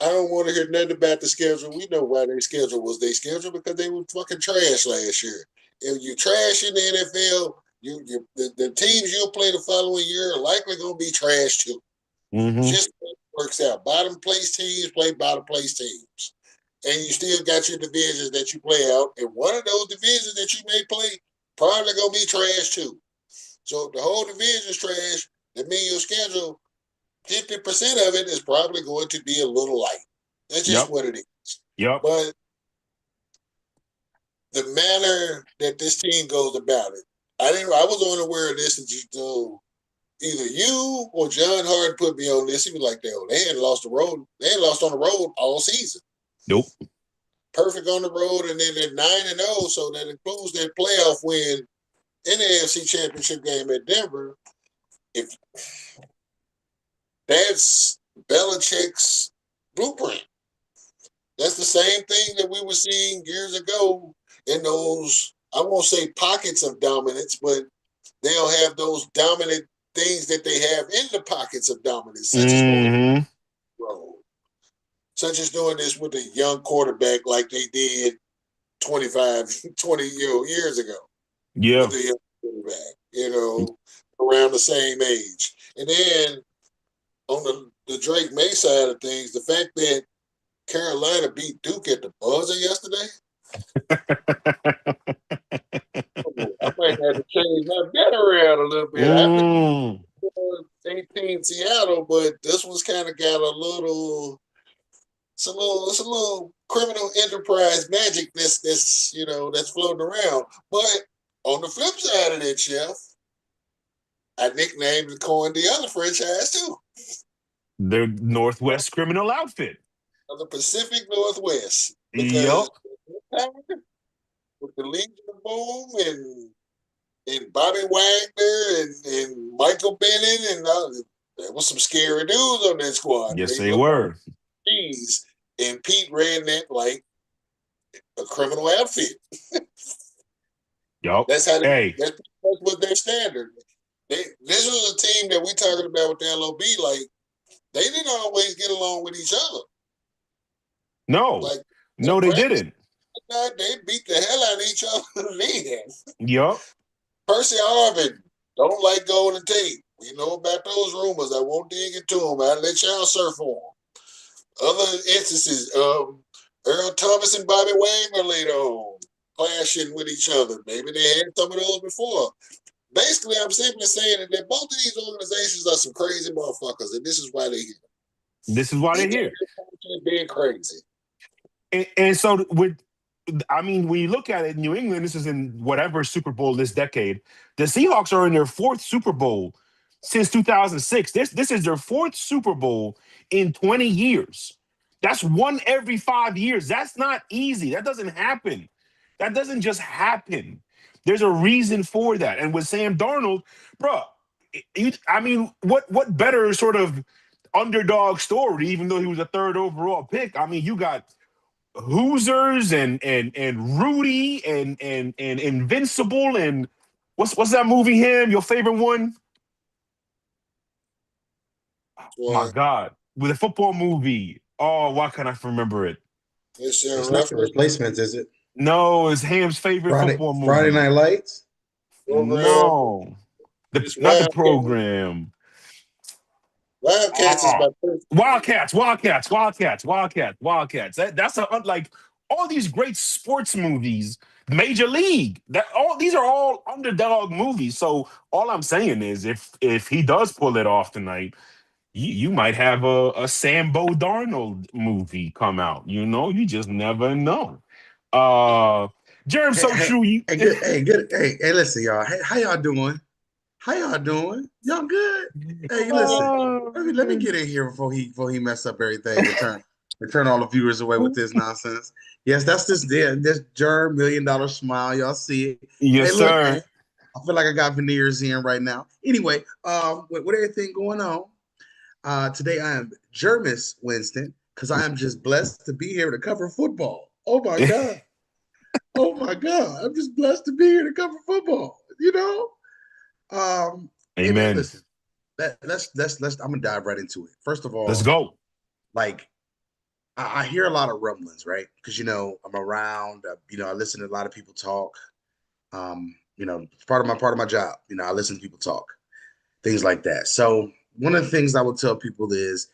Speaker 2: I don't want to hear nothing about the schedule. We know why their schedule was their schedule, because they were fucking trash last year. If you trash in the NFL, the teams you'll play the following year are likely going to be trash too.
Speaker 1: Mm-hmm.
Speaker 2: Just works out. Bottom place teams play bottom place teams. And you still got your divisions that you play out. And one of those divisions that you may play probably going to be trash too. So if the whole division's trash, that means your schedule, 50% of it is probably going to be a little light. That's just what it is.
Speaker 1: Yep.
Speaker 2: But the manner that this team goes about it, I was unaware of this until either you or John Hart put me on this. He was like, they had lost the road. They had lost on the road all season.
Speaker 1: Nope.
Speaker 2: Perfect on the road, and then they're 9-0, so that includes that playoff win in the AFC Championship game at Denver. If that's Belichick's blueprint, that's the same thing that we were seeing years ago in those, I won't say pockets of dominance, but they'll have those dominant things that they have in the pockets of dominance, such as going road, such as doing this with a young quarterback like they did 20 years ago.
Speaker 1: Yeah.
Speaker 2: With a young quarterback, around the same age. And then on the Drake May side of things, the fact that Carolina beat Duke at the buzzer yesterday, I might have to change my bet around a little bit. I've been 18 Seattle, but this one's kind of got a little. It's a little criminal enterprise magic that's floating around. But on the flip side of that, Chef, I nicknamed and coined the other franchise too.
Speaker 1: The Northwest Criminal Outfit.
Speaker 2: Of the Pacific Northwest.
Speaker 1: Yep.
Speaker 2: With the Legion of Boom and Bobby Wagner and Michael Bennett, and there was some scary dudes on that squad.
Speaker 1: Yes, they were.
Speaker 2: Jeez. And Pete ran that like a criminal outfit.
Speaker 1: Yup.
Speaker 2: That's what their standard. This was a team that we talking about with the LOB. Like, they didn't always get along with each other.
Speaker 1: No, they didn't.
Speaker 2: They beat the hell out of each other then.
Speaker 1: Yup.
Speaker 2: Percy Harvin don't like Golden Tate. We know about those rumors. I won't dig into them. I'll let y'all surf on them. Other instances, Earl Thomas and Bobby Wagner later on clashing with each other. Maybe they had some of those before. Basically, I'm simply saying that both of these organizations are some crazy motherfuckers, and this is why they're here.
Speaker 1: This is why they're here.
Speaker 2: Being crazy.
Speaker 1: And so when you look at it, New England, this is in whatever Super Bowl this decade. The Seahawks are in their fourth Super Bowl since 2006. This is their fourth Super Bowl in 20 years. That's one every 5 years. That's not easy. That doesn't happen. That doesn't just happen. There's a reason for that. And with Sam Darnold, bro, what better sort of underdog story, even though he was a third overall pick? I mean, you got Hoosiers and Rudy and Invincible and what's that movie? Your favorite one? Oh my God, with a football movie. Oh, why can't I remember it?
Speaker 2: It's
Speaker 3: not The Replacements, is it?
Speaker 1: No, it's Ham's favorite football movie.
Speaker 3: Friday Night Lights?
Speaker 1: No, not the program.
Speaker 2: Wildcats is
Speaker 1: Oh,
Speaker 2: my first.
Speaker 1: Wildcats. That's like all these great sports movies, Major League. That all these are all underdog movies. So all I'm saying is, if he does pull it off tonight, you might have a Sambo Darnold movie come out. You just never know. Uh, Germ,
Speaker 3: Hey,
Speaker 1: so
Speaker 3: hey,
Speaker 1: true. You,
Speaker 3: hey, hey, listen, y'all. Hey, how y'all doing? How y'all doing? Y'all good? Hey, listen. Let me
Speaker 1: uh,
Speaker 3: get in here before he mess up everything and turn all the viewers away with this nonsense. Yes, that's this Germ $1 million smile. Y'all see it. Hey,
Speaker 1: yes,
Speaker 3: look, man.
Speaker 1: sir.
Speaker 3: I feel like I got veneers in right now. Anyway, with everything going on, today I am Jermis Winston because I am just blessed to be here to cover football. Oh my God. Oh my God. I'm just blessed to be here to cover football, you know? Hey man,
Speaker 1: Amen.
Speaker 3: listen. Let's I'm gonna dive right into it. First of
Speaker 1: Let's
Speaker 3: all,
Speaker 1: go.
Speaker 3: like I hear a lot of rumblings, right? Because I'm around, I listen to a lot of people talk. It's part of my job. I listen to people talk, things like that. So one of the things I would tell people is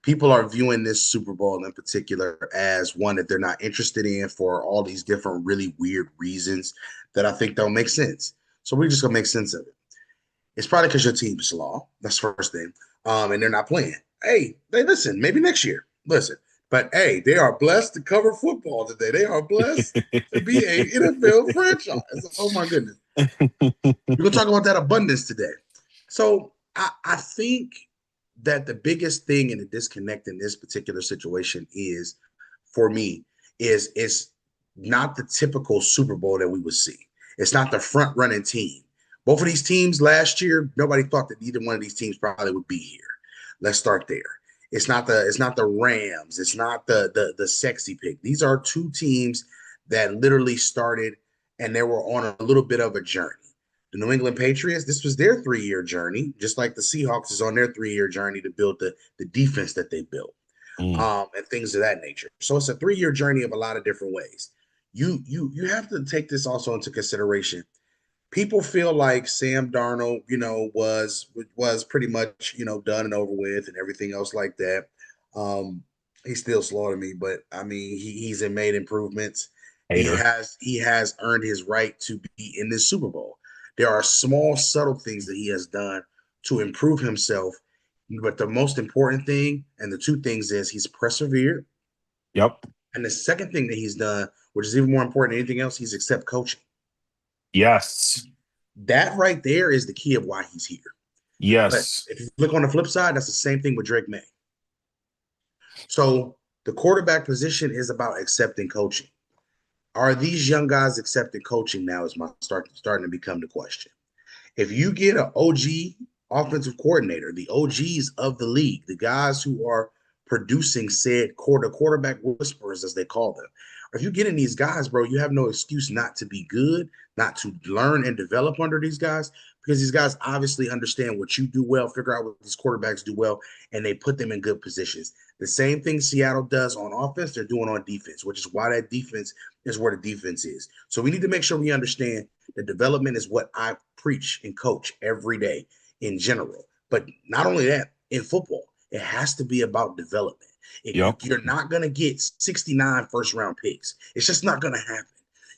Speaker 3: people are viewing this Super Bowl in particular as one that they're not interested in for all these different really weird reasons that I think don't make sense. So we're just gonna make sense of it. It's probably because your team is law. That's the first thing. And they're not playing. Hey, they listen, maybe next year. Listen. But hey, they are blessed to cover football today. They are blessed to be a NFL franchise. Oh my goodness. We're gonna talk about that abundance today. So I think that the biggest thing in the disconnect in this particular situation is, for me, is not the typical Super Bowl that we would see. It's not the front running team. Both of these teams last year, nobody thought that either one of these teams probably would be here. Let's start there. It's not the Rams. It's not the sexy pick. These are two teams that literally started and they were on a little bit of a journey. The New England Patriots, this was their 3 year journey, just like the Seahawks is on their 3 year journey to build the defense that they built,
Speaker 1: Mm,
Speaker 3: and things of that nature. So it's a 3 year journey of a lot of different ways. You have to take this also into consideration. People feel like Sam Darnold, was pretty much done and over with and everything else like that. Um, he still slaughtered me, but I mean he's made improvements. He
Speaker 1: hater.
Speaker 3: has he has earned his right to be in this Super Bowl. There are small, subtle things that he has done to improve himself, but the most important thing, and the two things, is he's persevered,
Speaker 1: Yep.
Speaker 3: and the second thing that he's done, which is even more important than anything else, he's accept coaching.
Speaker 1: Yes.
Speaker 3: That right there is the key of why he's here. But
Speaker 1: Yes.
Speaker 3: if you look on the flip side, that's the same thing with Drake May. So the quarterback position is about accepting coaching. Are these young guys accepting coaching now? Is my starting to become the question. If you get an OG offensive coordinator, the OGs of the league, the guys who are producing said quarterback whisperers, as they call them, if you get in these guys, bro, you have no excuse not to be good, not to learn and develop under these guys, because these guys obviously understand what you do well, figure out what these quarterbacks do well, and they put them in good positions. The same thing Seattle does on offense, they're doing on defense, which is why that defense is where the defense is. So we need to make sure we understand that development is what I preach and coach every day in general. But not only that, in football, it has to be about development.
Speaker 1: Yep.
Speaker 3: You're not going to get 69 first round picks. It's just not going to happen.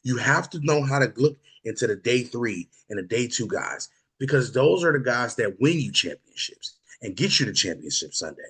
Speaker 3: You have to know how to look into the day 3 and the day 2 guys, because those are the guys that win you championships and get you to championship Sunday.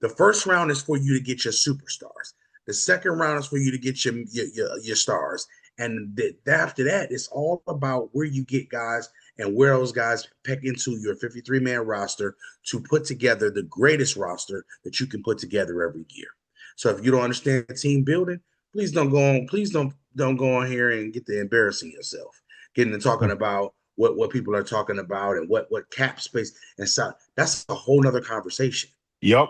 Speaker 3: The first round is for you to get your superstars. The second round is for you to get your stars. And after that, it's all about where you get guys and where those guys peck into your 53-man roster to put together the greatest roster that you can put together every year. So if you don't understand team building, please don't go on. Please don't go on here and get to embarrassing yourself, getting to talking about what people are talking about and what cap space and stuff. That's a whole nother conversation.
Speaker 1: Yep.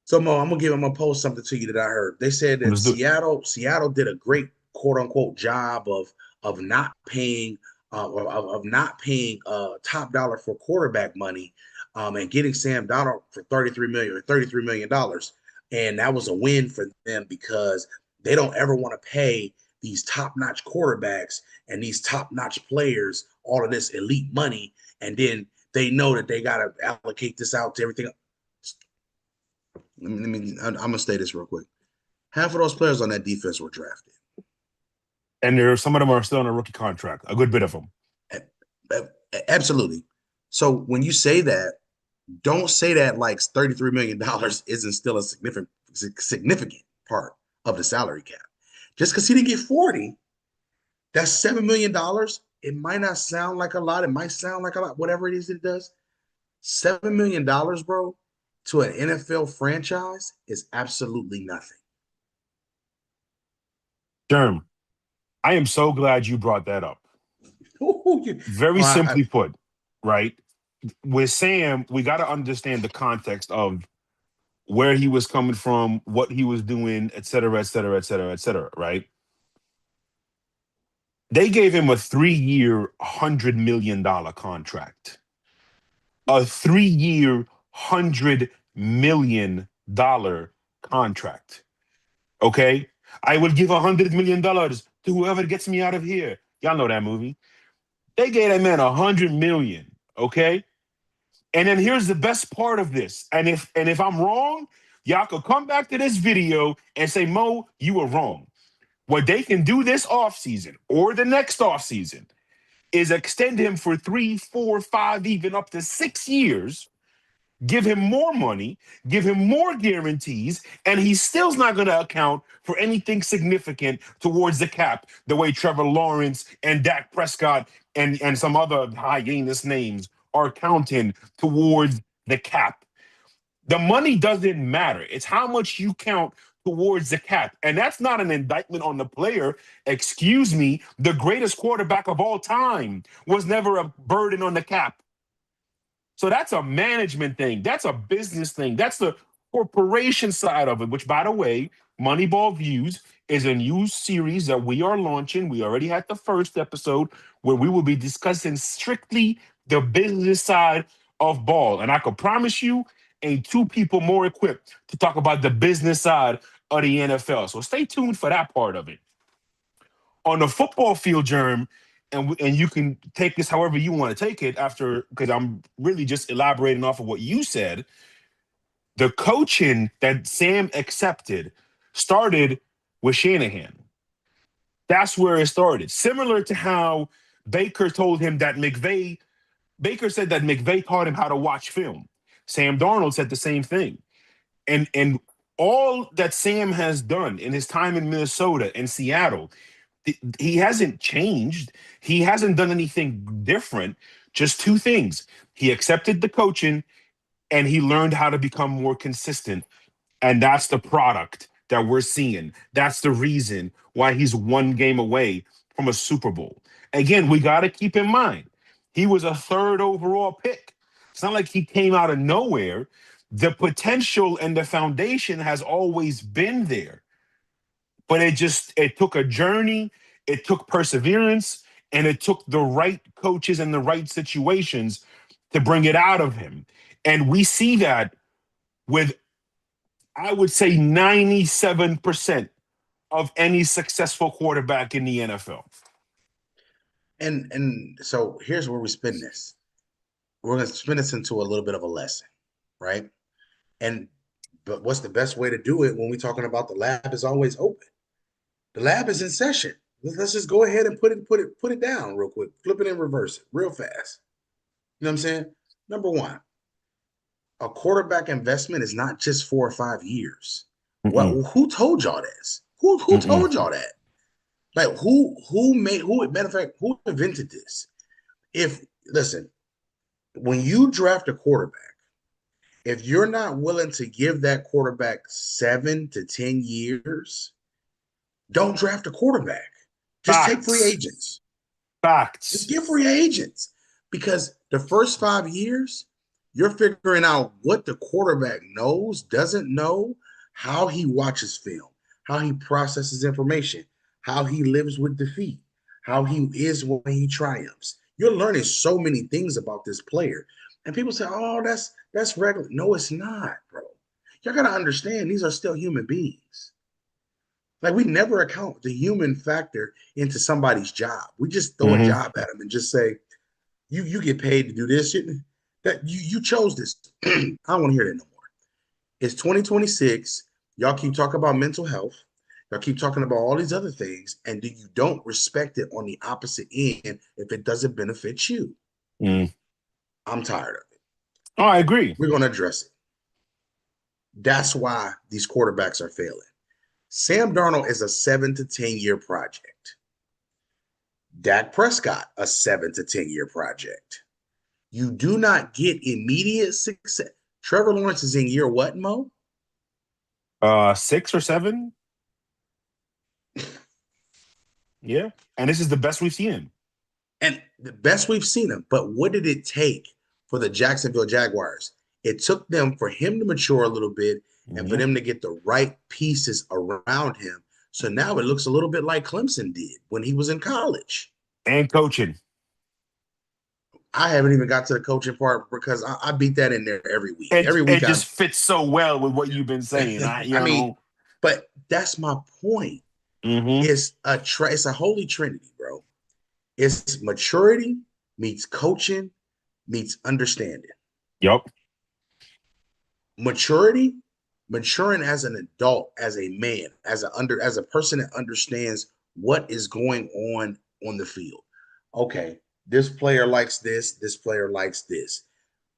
Speaker 3: So Mo, I'm gonna post something to you that I heard. They said that
Speaker 1: Let's do.
Speaker 3: Seattle did a great quote unquote job of not paying of not paying top dollar for quarterback money, and getting Sam Donald for 33 million dollars, and that was a win for them because they don't ever want to pay these top notch quarterbacks and these top notch players all of this elite money, and then they know that they got to allocate this out to everything. I'm going to say this real quick. Half of those players on that defense were drafted.
Speaker 1: And some of them are still on a rookie contract, a good bit of them.
Speaker 3: Absolutely. So when you say that, don't say that like $33 million isn't still a significant part of the salary cap. Just because he didn't get 40, that's $7 million. It might not sound like a lot. It might sound like a lot, whatever it is it does. $7 million, bro, to an NFL franchise is absolutely nothing.
Speaker 1: Derm, I am so glad you brought that up. Very simply put, right? With Sam, we got to understand the context of where he was coming from, what he was doing, et cetera, et cetera, et cetera, et cetera, right? They gave him a 3-year, $100 million contract. A 3-year, $100 million contract. Okay? I will give $100 million to whoever gets me out of here. Y'all know that movie. They gave that man $100 million, okay? And then here's the best part of this. And if I'm wrong, y'all could come back to this video and say, Mo, you were wrong. What they can do this offseason or the next offseason is extend him for 3, 4, 5, even up to 6 years, give him more money, give him more guarantees, and he still's not going to account for anything significant towards the cap, the way Trevor Lawrence and Dak Prescott and some other hyenas names are counting towards the cap. The money doesn't matter. It's how much you count towards the cap. And that's not an indictment on the player. Excuse me, the greatest quarterback of all time was never a burden on the cap. So that's a management thing. That's a business thing. That's the corporation side of it, which, by the way, Moneyball Views is a new series that we are launching. We already had the first episode where we will be discussing strictly the business side of ball. And I can promise you, ain't two people more equipped to talk about the business side of the NFL. So stay tuned for that part of it. On the football field, Germ, and you can take this however you want to take it after, because I'm really just elaborating off of what you said. The coaching that Sam accepted started with Shanahan. That's where it started. Similar to how Baker told him that Baker said that McVay taught him how to watch film. Sam Darnold said the same thing. And all that Sam has done in his time in Minnesota and Seattle, he hasn't changed. He hasn't done anything different. Just two things. He accepted the coaching and he learned how to become more consistent. And that's the product that we're seeing. That's the reason why he's one game away from a Super Bowl. Again, we got to keep in mind, he was a 3rd overall pick. It's not like he came out of nowhere. The potential and the foundation has always been there. But it took a journey, it took perseverance, and it took the right coaches and the right situations to bring it out of him. And we see that with, I would say, 97% of any successful quarterback in the NFL.
Speaker 3: And so here's where we spin this. We're going to spin this into a little bit of a lesson, right? But what's the best way to do it when we're talking about the lab is always open? The lab is in session. Let's just go ahead and put it down real quick. Flip it and reverse it real fast. You know what I'm saying? Number one, a quarterback investment is not just 4 or 5 years. Well, who told y'all this? Who told y'all that? Like who matter of fact, who invented this? Listen, when you draft a quarterback, if you're not willing to give that quarterback 7 to 10 years, don't draft a quarterback. Just take free agents.
Speaker 1: Facts.
Speaker 3: Just get free agents. Because the first 5 years, you're figuring out what the quarterback knows, doesn't know, how he watches film, how he processes information, how he lives with defeat, how he is when he triumphs. You're learning so many things about this player. And people say, oh, that's regular. No, it's not, bro. Y'all got to understand, these are still human beings. Like, we never account the human factor into somebody's job. We just throw a job at them and just say, you get paid to do this shit. That you chose this. I don't want to hear that no more. It's 2026. Y'all keep talking about mental health. Y'all keep talking about all these other things, and then you don't respect it on the opposite end if it doesn't benefit you.
Speaker 1: Mm.
Speaker 3: I'm tired of it.
Speaker 1: Oh, I agree.
Speaker 3: We're going to address it. That's why these quarterbacks are failing. Sam Darnold is a 7 to 10 year project. Dak Prescott, a 7 to 10 year project. You do not get immediate success. Trevor Lawrence is in year what, Mo?
Speaker 1: 6 or 7. Yeah. And this is the best we've seen him.
Speaker 3: And the best we've seen him. But what did it take for the Jacksonville Jaguars? It took them for him to mature a little bit and for them to get the right pieces around him. So now it looks a little bit like Clemson did when he was in college.
Speaker 1: And coaching.
Speaker 3: I haven't even got to the coaching part because I beat that in there every week.
Speaker 1: It,
Speaker 3: Every week
Speaker 1: it just fits so well with what you've been saying.
Speaker 3: I mean, but that's my point. It's a holy trinity, bro. It's maturity meets coaching meets understanding.
Speaker 1: Yep.
Speaker 3: Maturing as an adult, as a man, as a person that understands what is going on the field. Okay, this player likes this player likes this.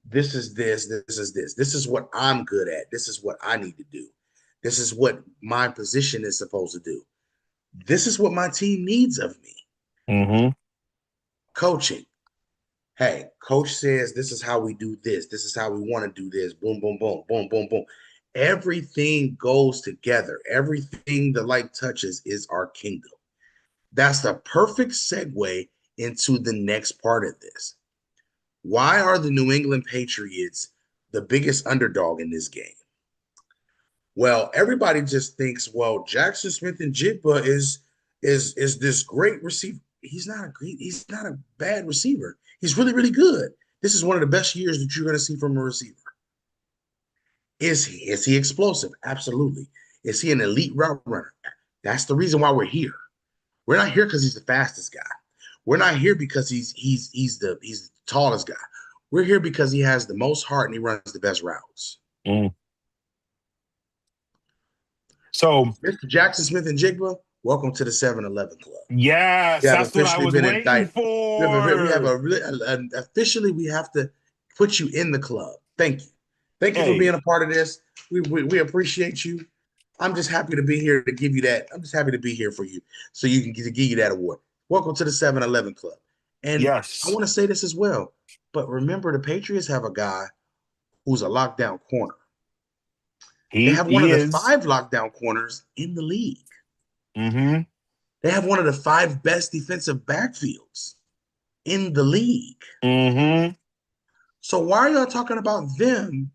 Speaker 3: This is this is this. This is what I'm good at. This is what I need to do. This is what my position is supposed to do. This is what my team needs of me. Coaching. Hey, coach says this is how we do this. This is how we want to do this. Boom, boom, boom, boom, boom, boom. Everything goes together. Everything the light touches is our kingdom. That's the perfect segue into the next part of this. Why are the New England Patriots the biggest underdog in this game? Well, everybody just thinks, well, Jackson Smith-Njigba is this great receiver. He's not a bad receiver. He's really, really good. This is one of the best years that you're going to see from a receiver. Is he? Is he explosive? Absolutely. Is he an elite route runner? That's the reason why we're here. We're not here because he's the fastest guy. We're not here because he's the tallest guy. We're here because he has the most heart and he runs the best routes.
Speaker 1: So,
Speaker 3: Mr. Jackson Smith-Njigba, welcome to the 7-Eleven Club.
Speaker 1: Yes, that's what I was waiting for.
Speaker 3: Officially, we have to put you in the club. Thank you. Thank you for being a part of this. We appreciate you. I'm just happy to be here to give you that. I'm just happy to be here for you so you can give you that award. Welcome to the 7-Eleven Club. And yes, I want to say this as well. But remember, the Patriots have a guy who's a lockdown corner. They have one of the 5 lockdown corners in the league. They have one of the 5 best defensive backfields in the league. So why are y'all talking about them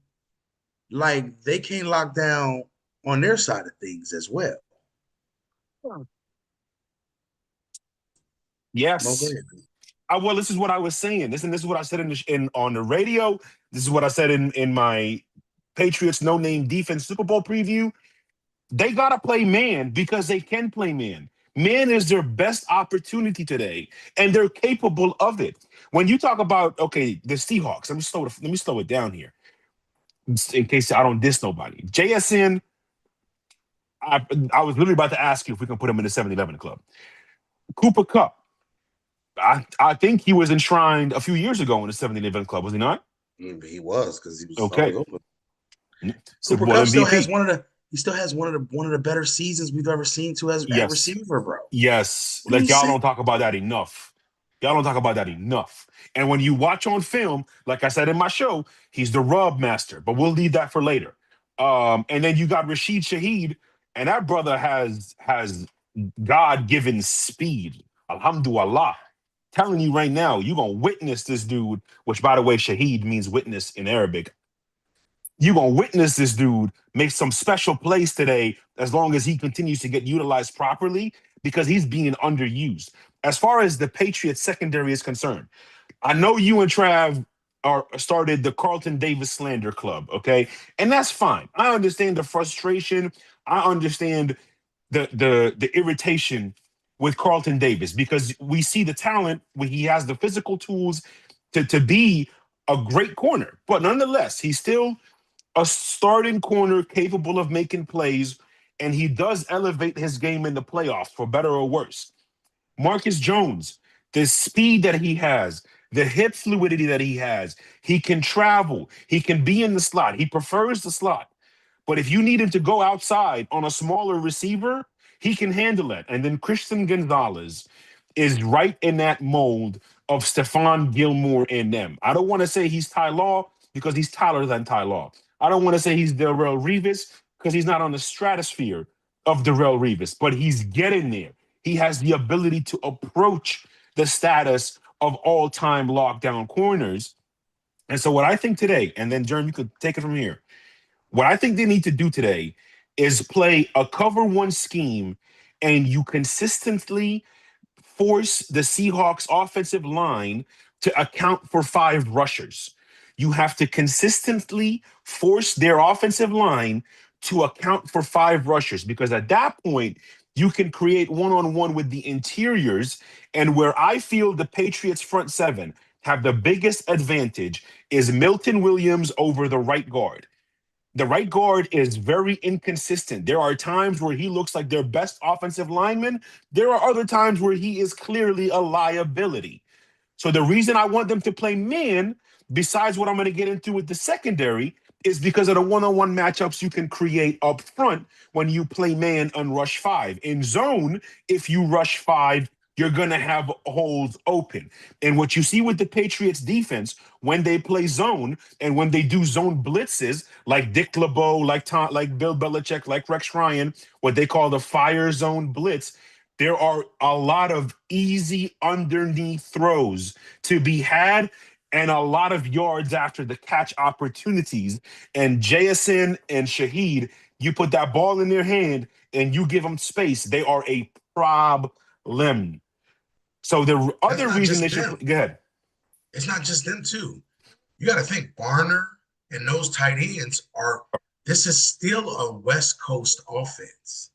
Speaker 3: like they can't lock down on their side of things as well?
Speaker 1: Yes. Well, this is what I was saying. This is what I said on the radio. This is what I said in my Patriots no name defense Super Bowl preview. They gotta play man because they can play man. Man is their best opportunity today, and they're capable of it. When you talk about the Seahawks, let me slow it down here, in case I don't diss nobody. JSN, I was literally about to ask you if we can put him in the 7-Eleven Club. Cooper Kupp, I think he was enshrined a few years ago in the 7-Eleven Club, was he not?
Speaker 3: He was, because he was
Speaker 1: okay.
Speaker 3: Cooper Kupp still has one of the better seasons we've ever seen as a receiver, bro.
Speaker 1: Yes. Like y'all don't talk about that enough. And when you watch on film, like I said in my show, he's the rub master, but we'll leave that for later. And then you got Rashid Shaheed, and that brother has God-given speed. Alhamdulillah. Telling you right now, you're going to witness this dude, which, by the way, Shaheed means witness in Arabic. You're going to witness this dude make some special plays today as long as he continues to get utilized properly because he's being underused. As far as the Patriots secondary is concerned, I know you and Trav started the Carlton Davis Slander Club, okay? And that's fine. I understand the frustration. I understand the irritation with Carlton Davis because we see the talent when he has the physical tools to be a great corner. But nonetheless, he's still a starting corner capable of making plays, and he does elevate his game in the playoffs for better or worse. Marcus Jones, the speed that he has, the hip fluidity that he can travel, he can be in the slot. He prefers the slot. But if you need him to go outside on a smaller receiver, he can handle it. And then Christian Gonzalez is right in that mold of Stephon Gilmore and them. I don't want to say he's Ty Law because he's taller than Ty Law. I don't want to say he's Darrelle Revis because he's not on the stratosphere of Darrelle Revis, but he's getting there. He has the ability to approach the status of all-time lockdown corners. And so what I think today, and then Jeremy, you could take it from here. What I think they need to do today is play a cover one scheme, and you consistently force the Seahawks offensive line to account for 5 rushers. You have to consistently force their offensive line to account for 5 rushers, because at that point, you can create one-on-one with the interiors. And where I feel the Patriots front 7 have the biggest advantage is Milton Williams over the right guard. The right guard is very inconsistent. There are times where he looks like their best offensive lineman. There are other times where he is clearly a liability. So the reason I want them to play man, besides what I'm going to get into with the secondary, is because of the one-on-one matchups you can create up front when you play man on rush 5. In zone, if you rush 5, you're going to have holes open. And what you see with the Patriots defense when they play zone and when they do zone blitzes, like Dick LeBeau, like Bill Belichick, like Rex Ryan, what they call the fire zone blitz, there are a lot of easy underneath throws to be had and a lot of yards after the catch opportunities. And Jason and Shaheed, you put that ball in their hand and you give them space, they are a problem. So the other reason they should go ahead.
Speaker 3: It's not just them too. You got to think Barner and those tight ends this is still a West Coast offense.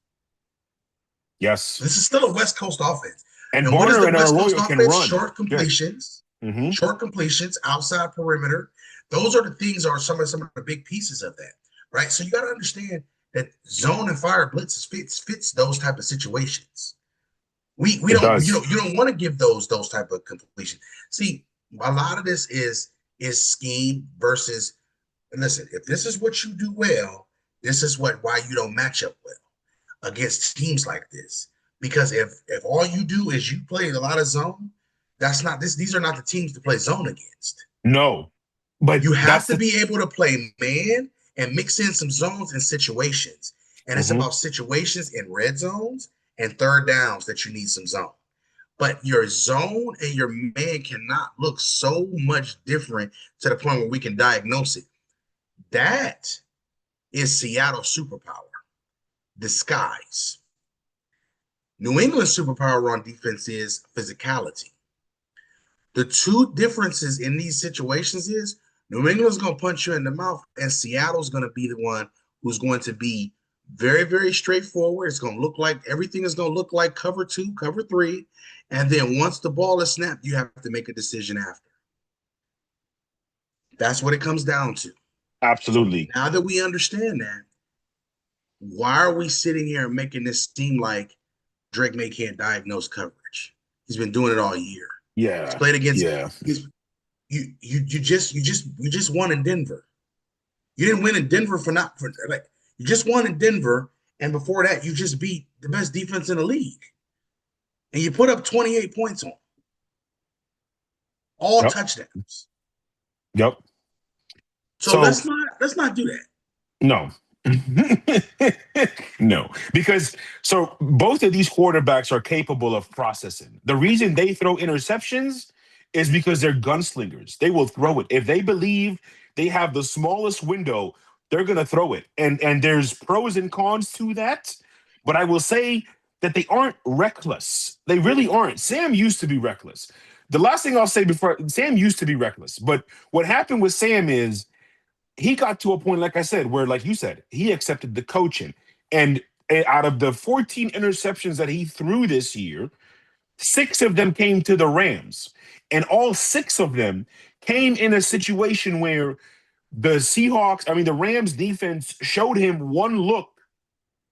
Speaker 1: Yes.
Speaker 3: This is still a West Coast offense.
Speaker 1: And Barner and Arroyo can run.
Speaker 3: Short completions. Yes. Short completions, outside perimeter. Those are the things some of the big pieces of that, right? So you got to understand that zone and fire blitzes fits those type of situations. We don't you don't want to give those type of completion. See, a lot of this is scheme versus. Listen, if this is what you do well, this is why you don't match up well against teams like this. Because if all you do is you play a lot of zone, these are not the teams to play zone against.
Speaker 1: No, but
Speaker 3: you have to be able to play man and mix in some zones and situations. And it's about situations in red zones and third downs that you need some zone. But your zone and your man cannot look so much different to the point where we can diagnose it. That is Seattle's superpower, disguise. New England's superpower on defense is physicality. The two differences in these situations is New England's going to punch you in the mouth, and Seattle's going to be the one who's going to be very, very straightforward. It's going to look like everything is going to look like cover 2, cover 3. And then once the ball is snapped, you have to make a decision after. That's what it comes down to.
Speaker 1: Absolutely.
Speaker 3: Now that we understand that, why are we sitting here and making this seem like Drake May can't diagnose coverage? He's been doing it all year.
Speaker 1: Yeah.
Speaker 3: He's played against you just won in Denver. You didn't win in Denver you just won in Denver, and before that, you just beat the best defense in the league. And you put up 28 points on all touchdowns.
Speaker 1: Yep.
Speaker 3: So let's not do that.
Speaker 1: No. No, because both of these quarterbacks are capable of processing. The reason they throw interceptions is because they're gunslingers. They will throw it. If they believe they have the smallest window, they're going to throw it. And there's pros and cons to that. But I will say that they aren't reckless. They really aren't. Sam used to be reckless. The last thing I'll say before, Sam used to be reckless. But what happened with Sam is he got to a point, like I said, where, like you said, he accepted the coaching. And out of the 14 interceptions that he threw this year, 6 of them came to the Rams. And all 6 of them came in a situation where the Rams defense showed him one look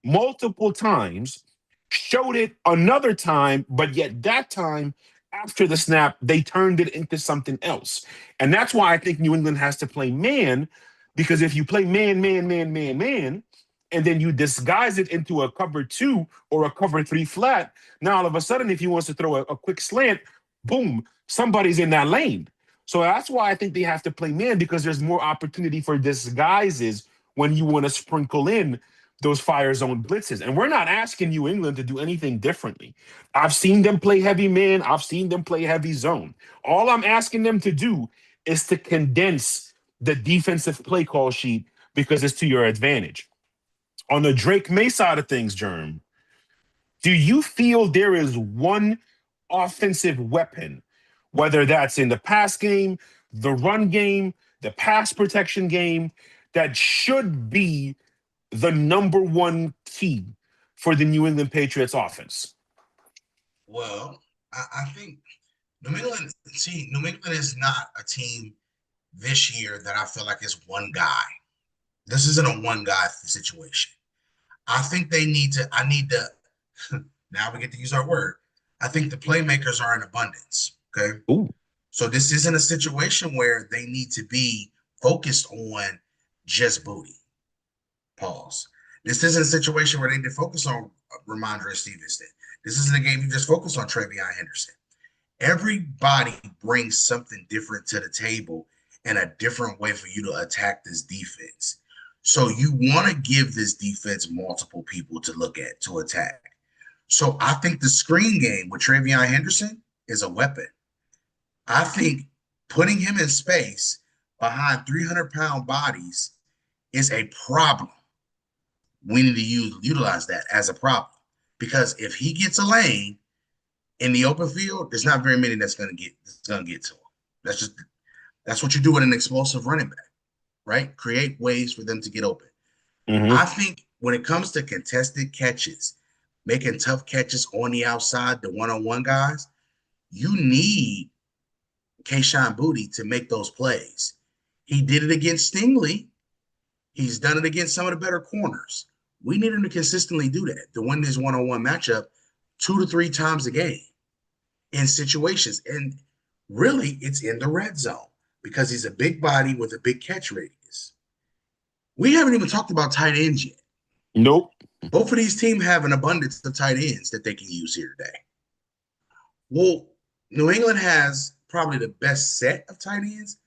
Speaker 1: multiple times, showed it another time, but yet that time after the snap, they turned it into something else. And that's why I think New England has to play man, because if you play man, man, man, man, man, and then you disguise it into a cover two or a cover three flat, now all of a sudden, if he wants to throw a quick slant, boom, somebody's in that lane. So that's why I think they have to play man, because there's more opportunity for disguises when you want to sprinkle in those fire zone blitzes. And we're not asking New England to do anything differently. I've seen them play heavy man. I've seen them play heavy zone. All I'm asking them to do is to condense the defensive play call sheet because it's to your advantage. On the Drake May side of things, Germ, do you feel there is one offensive weapon, whether that's in the pass game, the run game, the pass protection game, that should be the number one key for the New England Patriots offense?
Speaker 3: Well, I think New England is not a team this year that I feel like is one guy. This isn't a one guy situation. I think I need to, now we get to use our word. I think the playmakers are in abundance. Okay.
Speaker 1: Ooh.
Speaker 3: So this isn't a situation where they need to be focused on just Booty. Pause. This isn't a situation where they need to focus on Rhamondre Stevenson. This isn't a game you just focus on TreVeyon Henderson. Everybody brings something different to the table and a different way for you to attack this defense. So you want to give this defense multiple people to look at, to attack. So I think the screen game with TreVeyon Henderson is a weapon. I think putting him in space behind 300-pound bodies is a problem. We need to utilize that as a problem, because if he gets a lane in the open field, there's not very many that's going to get to him. That's what you do with an explosive running back, right? Create ways for them to get open.
Speaker 1: Mm-hmm.
Speaker 3: I think when it comes to contested catches, making tough catches on the outside, the one-on-one guys, you need Kayshon Boutte to make those plays. He did it against Stingley. He's done it against some of the better corners. We need him to consistently do that, to win this one-on-one matchup 2 to 3 times a game in situations. And really, it's in the red zone because he's a big body with a big catch radius. We haven't even talked about tight ends yet.
Speaker 1: Nope.
Speaker 3: Both of these teams have an abundance of tight ends that they can use here today. Well, New England has probably the best set of tight ends,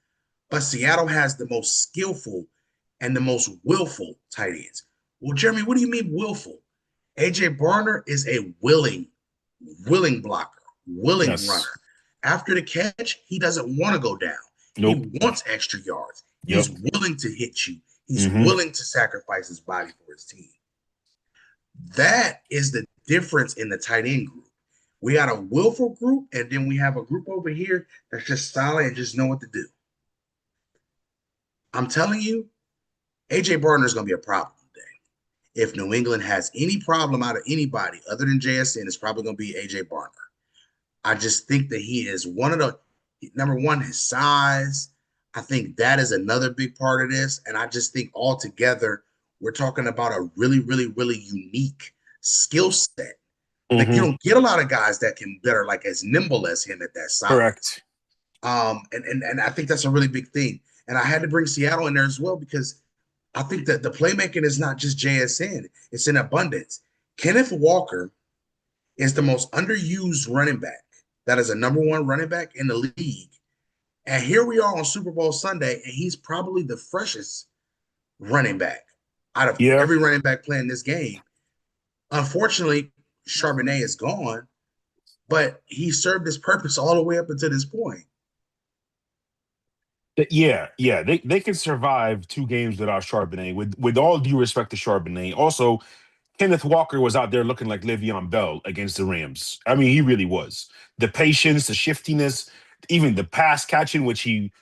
Speaker 3: but Seattle has the most skillful and the most willful tight ends. Well, Jeremy, what do you mean willful? AJ Barner is a willing blocker, willing runner. After the catch, he doesn't want to go down.
Speaker 1: Nope.
Speaker 3: He wants extra yards.
Speaker 1: Yep.
Speaker 3: He's willing to hit you. He's willing to sacrifice his body for his team. That is the difference in the tight end group. We got a willful group, and then we have a group over here that's just solid and just know what to do. I'm telling you, AJ Barner is going to be a problem today. If New England has any problem out of anybody other than JSN, it's probably going to be AJ Barner. I just think that he is one of the, number one, his size. I think that is another big part of this. And I just think altogether, we're talking about a really, really, really unique skill set. Like you don't get a lot of guys that are like as nimble as him at that size.
Speaker 1: Correct.
Speaker 3: And I think that's a really big thing. And I had to bring Seattle in there as well because I think that the playmaking is not just JSN. It's in abundance. Kenneth Walker is the most underused running back. That is a number one running back in the league. And here we are on Super Bowl Sunday, and he's probably the freshest running back out of every running back playing this game. Unfortunately, Charbonnet is gone, but he served his purpose all the way up until this point.
Speaker 1: Yeah. They can survive 2 games without Charbonnet. With all due respect to Charbonnet, also Kenneth Walker was out there looking like Le'Veon Bell against the Rams. I mean, he really was. The patience, the shiftiness, even the pass catching, which he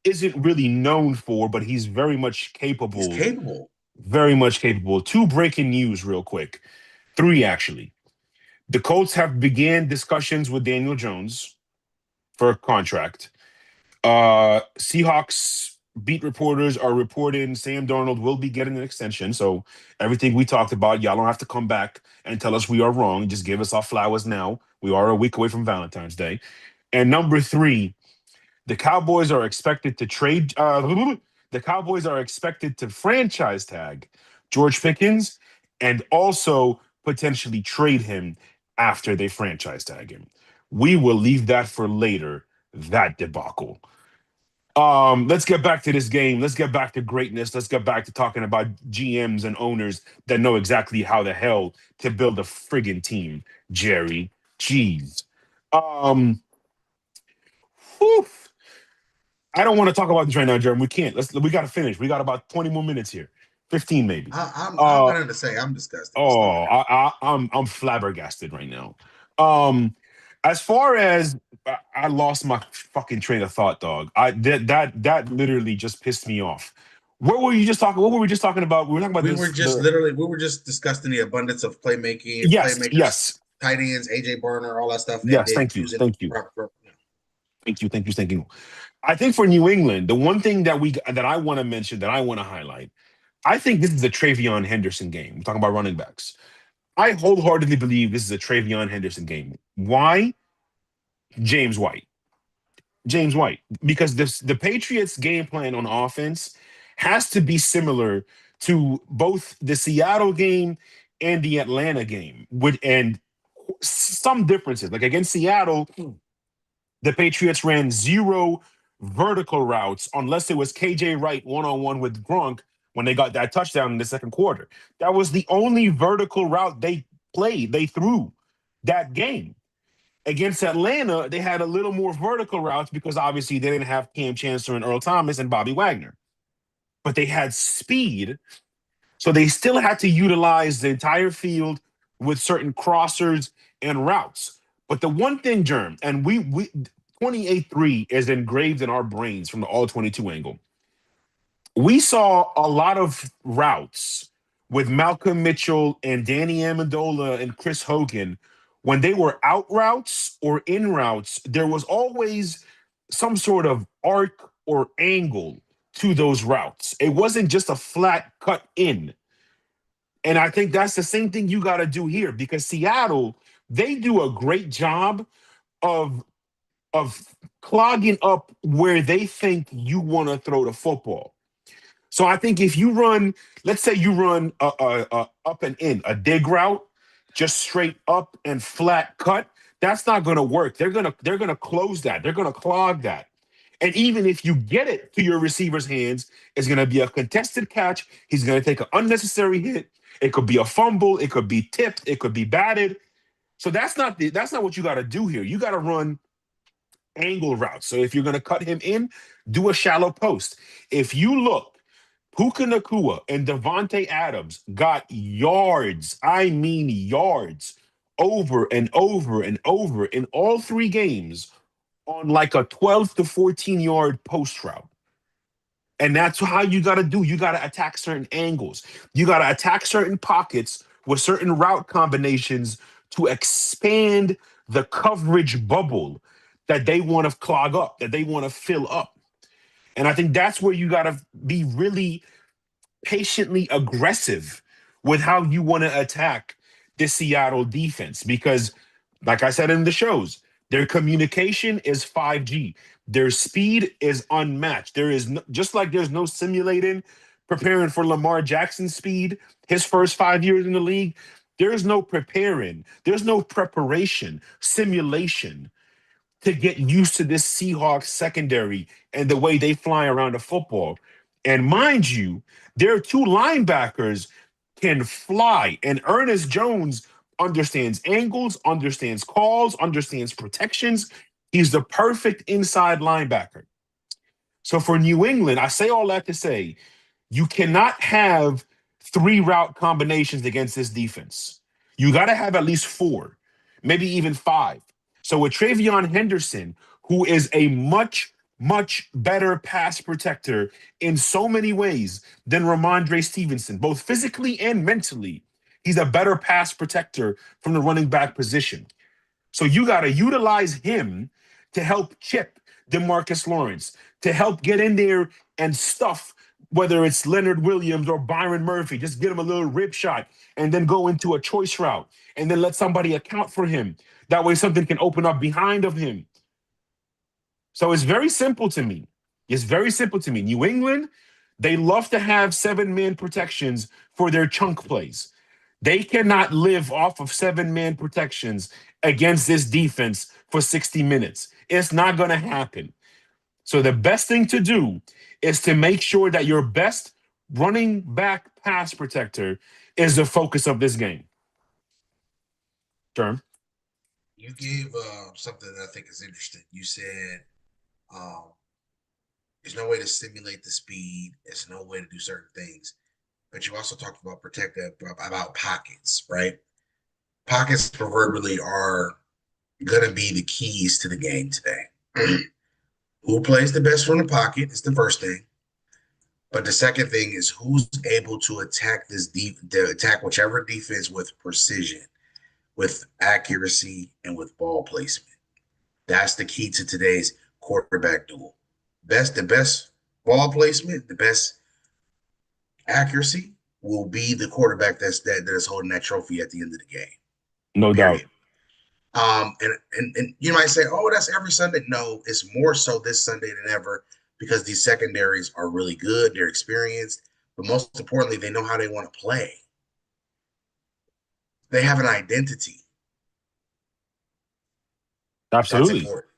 Speaker 1: isn't really known for, but he's very much capable.
Speaker 3: He's capable.
Speaker 1: Very much capable. 2 breaking news real quick. 3, actually. The Colts have began discussions with Daniel Jones for a contract. Seahawks beat reporters are reporting Sam Darnold will be getting an extension. So everything we talked about, y'all don't have to come back and tell us we are wrong. Just give us our flowers now. We are a week away from Valentine's Day. And number three, the Cowboys are expected to trade. The Cowboys are expected to franchise tag George Pickens and also potentially trade him after they franchise tag him. We will leave that for later. That debacle. Let's get back to this game. Let's get back to greatness. Let's get back to talking about GMs and owners that know exactly how the hell to build a friggin' team. Jerry, jeez. Um, whew. I don't want to talk about this right now, Jeremy. We can't. We got to finish. We got about 20 more minutes here, 15 maybe.
Speaker 3: I'm going to say I'm disgusted.
Speaker 1: Oh, I'm flabbergasted right now. Um, as far as I lost my fucking train of thought, dog. That literally just pissed me off. What were you just talking? What were we just talking about? We were talking about
Speaker 3: we
Speaker 1: this.
Speaker 3: We were just discussing the abundance of playmaking,
Speaker 1: Yes,
Speaker 3: playmakers,
Speaker 1: yes,
Speaker 3: tight ends, AJ Burner, all that stuff.
Speaker 1: yes. Thank you, thank you. I think for New England, the one thing that I want to mention, that I want to highlight, I think this is a Travion Henderson game. We're talking about running backs. I wholeheartedly believe this is a Travion Henderson game. Why? James White. James White. Because the Patriots' game plan on offense has to be similar to both the Seattle game and the Atlanta game. And some differences. Like against Seattle, the Patriots ran 0 vertical routes unless it was KJ Wright one-on-one with Gronk when they got that touchdown in the second quarter. That was the only vertical route they threw that game. Against Atlanta, they had a little more vertical routes because obviously they didn't have Cam Chancellor and Earl Thomas and Bobby Wagner. But they had speed, so they still had to utilize the entire field with certain crossers and routes. But the one thing, Germ, and we 28-3 is engraved in our brains from the all 22 angle. We saw a lot of routes with Malcolm Mitchell and Danny Amendola and Chris Hogan. When they were out routes or in routes, there was always some sort of arc or angle to those routes. It wasn't just a flat cut in. And I think that's the same thing you got to do here because Seattle, they do a great job of clogging up where they think you want to throw the football. So I think if you run, let's say you run a up and in, a dig route, just straight up and flat cut, that's not going to work. They're gonna close that. They're gonna clog that. And even if you get it to your receiver's hands, it's going to be a contested catch. He's going to take an unnecessary hit. It could be a fumble. It could be tipped. It could be batted. So that's not what you got to do here. You got to run angle routes. So if you're going to cut him in, do a shallow post. If you look, Puka Nacua and Devontae Adams got yards. I mean yards over and over and over in all 3 games on like a 12 to 14 yard post route. And that's how you got to do. You got to attack certain angles. You got to attack certain pockets with certain route combinations to expand the coverage bubble that they want to clog up, that they want to fill up. And I think that's where you got to be really patiently aggressive with how you want to attack the Seattle defense. Because, like I said in the shows, their communication is 5G. Their speed is unmatched. There is just like there's no simulating preparing for Lamar Jackson's speed his first 5 years in the league. There's no preparing. There's no preparation, simulation to get used to this Seahawks secondary and the way they fly around the football. And mind you, their 2 linebackers can fly. And Ernest Jones understands angles, understands calls, understands protections. He's the perfect inside linebacker. So for New England, I say all that to say, you cannot have 3 route combinations against this defense. You got to have at least 4, maybe even 5. So with Travion Henderson, who is a much better pass protector in so many ways than Ramondre Stevenson, both physically and mentally, he's a better pass protector from the running back position. So you got to utilize him to help chip DeMarcus Lawrence, to help get in there and stuff, whether it's Leonard Williams or Byron Murphy, just get him a little rip shot and then go into a choice route and then let somebody account for him. That way something can open up behind of him. So it's very simple to me. It's very simple to me. New England, they love to have 7-man protections for their chunk plays. They cannot live off of 7-man protections against this defense for 60 minutes. It's not going to happen. So the best thing to do is to make sure that your best running back pass protector is the focus of this game. Term.
Speaker 4: You gave something that I think is interesting. You said there's no way to simulate the speed. There's no way to do certain things. But you also talked about about pockets, right? Pockets proverbially are going to be the keys to the game today. Who plays the best from the pocket is the first thing. But the second thing is who's able to attack attack whichever defense with precision, with accuracy, and with ball placement. That's the key to today's quarterback duel. The best ball placement, the best accuracy will be the quarterback that is holding that trophy at the end of the game.
Speaker 1: No doubt.
Speaker 3: And you might say, oh, that's every Sunday. No, it's more so this Sunday than ever because these secondaries are really good. They're experienced, but most importantly, they know how they want to play. They have an identity.
Speaker 1: Absolutely.
Speaker 3: That's important.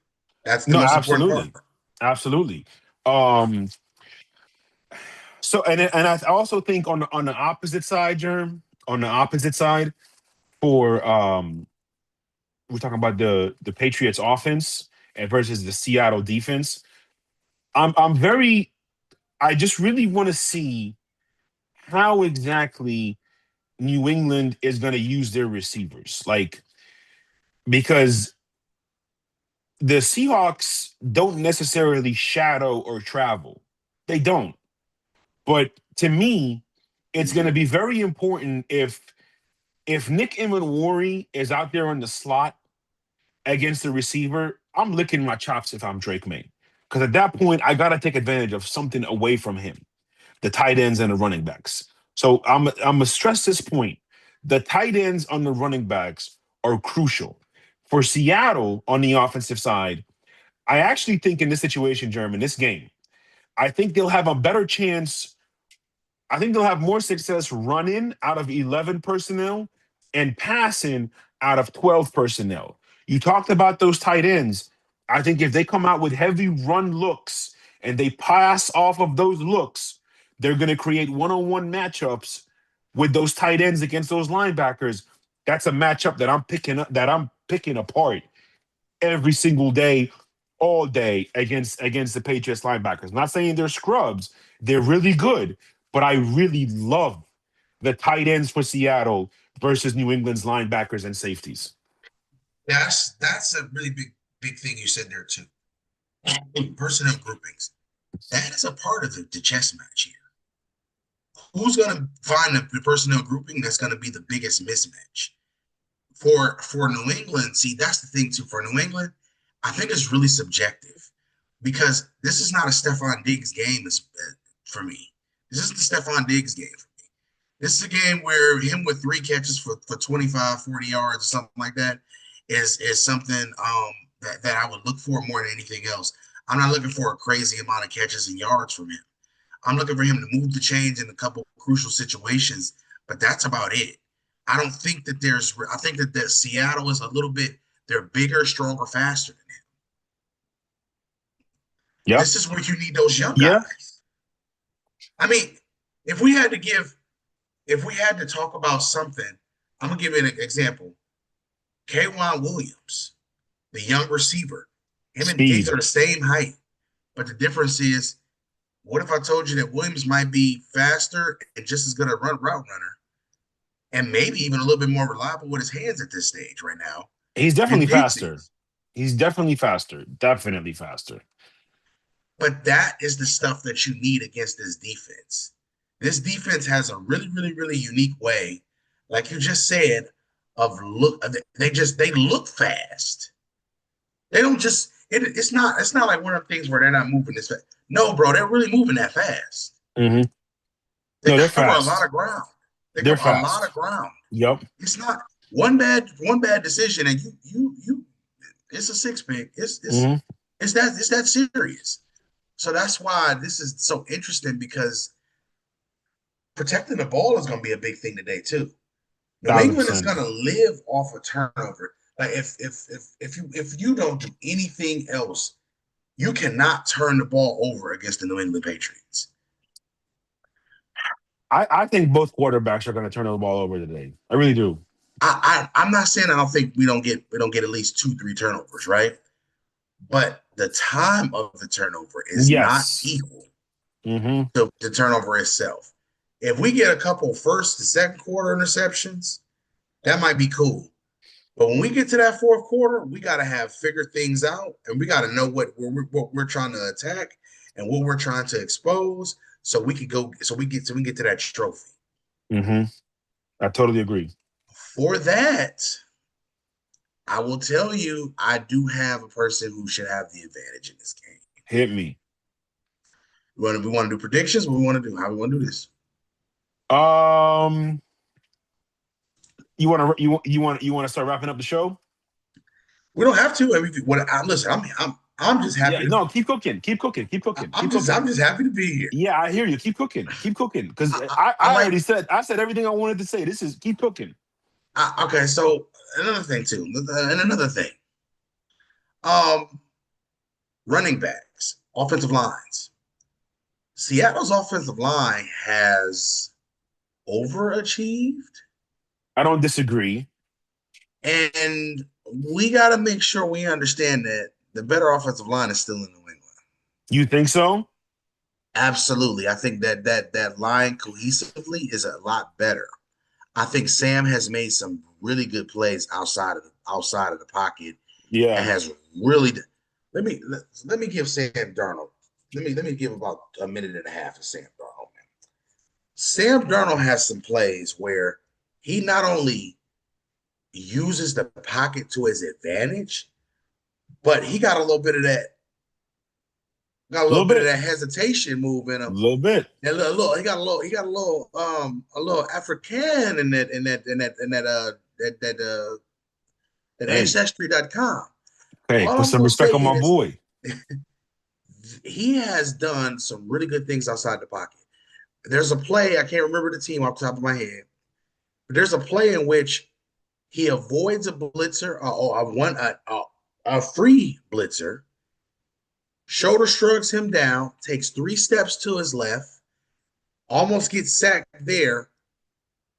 Speaker 3: That's the most important part.
Speaker 1: Absolutely. So, and I also think on the opposite side, Jerm, on the opposite side, for we're talking about the Patriots offense and versus the Seattle defense. I just really want to see how exactly New England is going to use their receivers, because the Seahawks don't necessarily shadow or travel. They don't. But to me, it's going to be very important if Nick Emenwari is out there on the slot against the receiver, I'm licking my chops if I'm Drake May. Because at that point, I got to take advantage of something away from him, the tight ends and the running backs. So I'm going to stress this point. The tight ends on the running backs are crucial. For Seattle on the offensive side, I actually think in this situation, Jeremy, this game, I think they'll have a better chance. I think they'll have more success running out of 11 personnel and passing out of 12 personnel. You talked about those tight ends. I think if they come out with heavy run looks and they pass off of those looks, they're going to create one-on-one matchups with those tight ends against those linebackers. That's a matchup that I'm picking apart every single day, all day against the Patriots linebackers. Not saying they're scrubs. They're really good, but I really love the tight ends for Seattle versus New England's linebackers and safeties.
Speaker 4: That's a really big thing you said there too. Personnel groupings. That is a part of the chess match here. Who's going to find the personnel grouping that's going to be the biggest mismatch? For New England, see, that's the thing too. For New England, I think it's really subjective because this is not a Stephon Diggs game for me. This isn't the Stephon Diggs game for me. This is a game where him with 3 catches for 25, 40 yards or something like that is something that I would look for more than anything else. I'm not looking for a crazy amount of catches and yards from him. I'm looking for him to move the chains in a couple crucial situations, but that's about it. I don't think that I think that Seattle is a little bit, they're bigger, stronger, faster than him.
Speaker 1: Yeah.
Speaker 4: This is where you need those young guys. I mean, if we had to talk about something, I'm going to give you an example. K'Waun Williams, the young receiver, him and Diggs are the same height, but the difference is, what if I told you that Williams might be faster and just as good a route runner, and maybe even a little bit more reliable with his hands at this stage right now?
Speaker 1: He's definitely faster. He's definitely faster. Definitely faster.
Speaker 4: But that is the stuff that you need against this defense. This defense has a really, really, really unique way, like you just said, of look. They look fast. They don't just.
Speaker 3: it's not like one of the things where they're not moving this fast. No, bro, they're really moving that fast.
Speaker 1: Mm-hmm.
Speaker 3: They
Speaker 1: No, they're
Speaker 3: cover a lot
Speaker 1: fast.
Speaker 3: of ground. They
Speaker 1: They're
Speaker 3: cover a lot of
Speaker 1: fast.
Speaker 3: ground.
Speaker 1: Yep.
Speaker 3: It's not one bad decision, and you it's a six pick.
Speaker 1: Mm-hmm.
Speaker 3: It's that serious. So that's why this is so interesting, because protecting the ball is going to be a big thing today too. New England is
Speaker 1: 1,000%.
Speaker 3: going to live off a turnover. Like if you don't do anything else, you cannot turn the ball over against the New England Patriots.
Speaker 1: I think both quarterbacks are going to turn the ball over today. I really do.
Speaker 3: I'm not saying I don't think we don't get at least 2-3 turnovers, right? But the time of the turnover is not
Speaker 1: Yes.
Speaker 3: equal
Speaker 1: Mm-hmm.
Speaker 3: to the turnover itself. If we get a couple first and second quarter interceptions, that might be cool. But when we get to that fourth quarter, we got to have figured things out, and we got to know what we're trying to attack and what we're trying to expose, so we can get to that trophy.
Speaker 1: Mm-hmm. I totally agree.
Speaker 3: For that, I will tell you, I do have a person who should have the advantage in this game.
Speaker 1: Hit me.
Speaker 3: We want to do predictions. What we want to do? How we want to do this?
Speaker 1: You want to start wrapping up the show?
Speaker 3: We don't have to. Listen, I'm just happy.
Speaker 1: Yeah, no, keep cooking.
Speaker 3: I'm just happy to be here.
Speaker 1: Yeah, I hear you. Keep cooking. Because I said everything I wanted to say. Keep cooking.
Speaker 3: Okay, so another thing too, running backs, offensive lines. Seattle's offensive line has overachieved.
Speaker 1: I don't disagree.
Speaker 3: And we got to make sure we understand that the better offensive line is still in New England.
Speaker 1: You think so?
Speaker 3: Absolutely. I think that line cohesively is a lot better. I think Sam has made some really good plays outside of the pocket.
Speaker 1: Yeah.
Speaker 3: And has really let me give Sam Darnold. Let me give about a minute and a half of Sam Darnold. Sam Darnold has some plays where he not only uses the pocket to his advantage, but he got a little bit of that. Got a little bit of that hesitation move in him.
Speaker 1: A little bit.
Speaker 3: He got a little African in that ancestry.com.
Speaker 1: Hey, put some respect on my boy.
Speaker 3: He has done some really good things outside the pocket. There's a play, I can't remember the team off the top of my head, but there's a play in which he avoids a blitzer or a free blitzer, shoulder shrugs him down, takes 3 steps to his left, almost gets sacked there,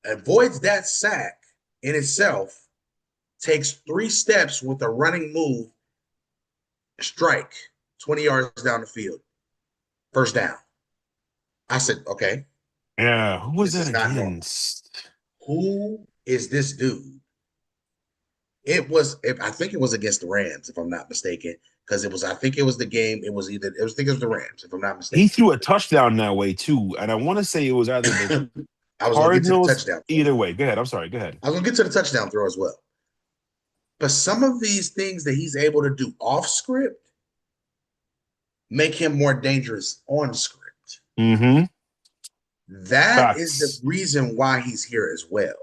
Speaker 3: avoids that sack in itself, takes 3 steps with a running move, strike 20 yards down the field, first down. I said, okay.
Speaker 1: Yeah, who was that against?
Speaker 3: Who is this dude? I think it was against the Rams, if I'm not mistaken, because I think it was the game. I think it was the Rams, if I'm not mistaken.
Speaker 1: He threw a touchdown that way too, and I want to say it was either the
Speaker 3: I was going to get to the touchdown.
Speaker 1: Either way, go ahead. I'm sorry. Go ahead.
Speaker 3: I was going to get to the touchdown throw as well. But some of these things that he's able to do off script make him more dangerous on script.
Speaker 1: Mm-hmm.
Speaker 3: That is the reason why he's here as well.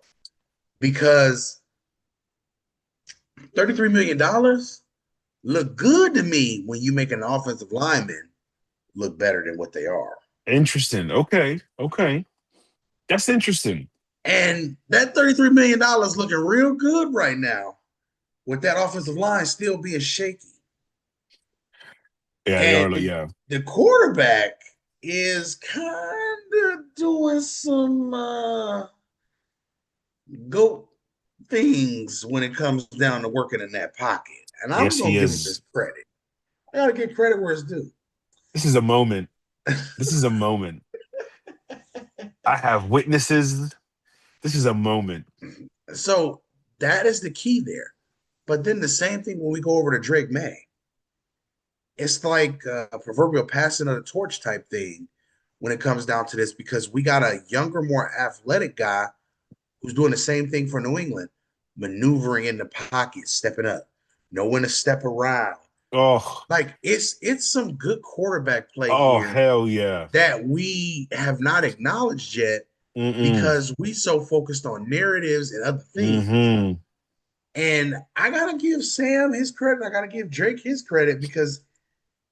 Speaker 3: Because $33 million look good to me when you make an offensive lineman look better than what they are.
Speaker 1: Interesting. Okay. That's interesting.
Speaker 3: And that $33 million looking real good right now with that offensive line still being shaky.
Speaker 1: Yeah,
Speaker 3: the quarterback is kind of doing some goat things when it comes down to working in that pocket. And I'm going to give him this credit. I got to give credit where it's due.
Speaker 1: This is a moment. I have witnesses. This is a moment.
Speaker 3: So that is the key there. But then the same thing when we go over to Drake May. It's like a proverbial passing of the torch type thing when it comes down to this, because we got a younger, more athletic guy who's doing the same thing for New England, maneuvering in the pocket, stepping up, know when to step around,
Speaker 1: Oh,
Speaker 3: Like it's some good quarterback play
Speaker 1: oh,
Speaker 3: here
Speaker 1: hell yeah.
Speaker 3: that we have not acknowledged yet
Speaker 1: Mm-mm.
Speaker 3: because we so focused on narratives and other things.
Speaker 1: Mm-hmm.
Speaker 3: And I gotta give Sam his credit. I gotta give Drake his credit because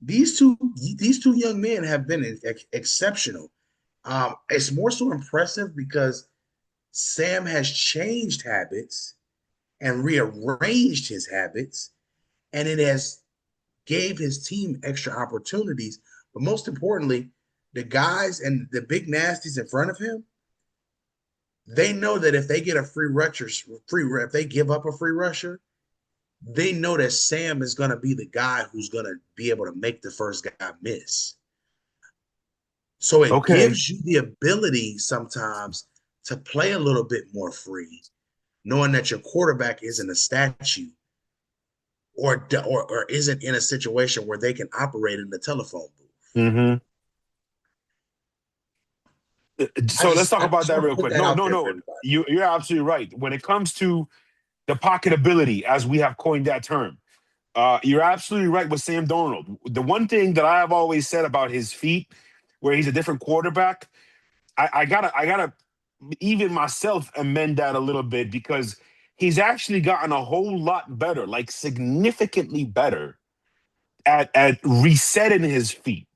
Speaker 3: these two young men have been exceptional. It's more so impressive because Sam has changed habits and rearranged his habits, and it has gave his team extra opportunities. But most importantly, the guys and the big nasties in front of him, they know that if they get a if they give up a free rusher, they know that Sam is going to be the guy who's going to be able to make the first guy miss. So it
Speaker 1: Okay.
Speaker 3: gives you the ability sometimes to play a little bit more free, knowing that your quarterback isn't a statue or isn't in a situation where they can operate in the telephone booth.
Speaker 1: Mm-hmm. So let's talk
Speaker 3: I
Speaker 1: about
Speaker 3: just
Speaker 1: that
Speaker 3: want to
Speaker 1: real
Speaker 3: put
Speaker 1: quick.
Speaker 3: that
Speaker 1: No,
Speaker 3: out
Speaker 1: no,
Speaker 3: there for
Speaker 1: no.
Speaker 3: everybody.
Speaker 1: You're absolutely right. When it comes to the pocket ability, as we have coined that term, you're absolutely right with Sam Darnold. The one thing that I have always said about his feet, where he's a different quarterback, I gotta even myself amend that a little bit because he's actually gotten a whole lot better, like significantly better at resetting his feet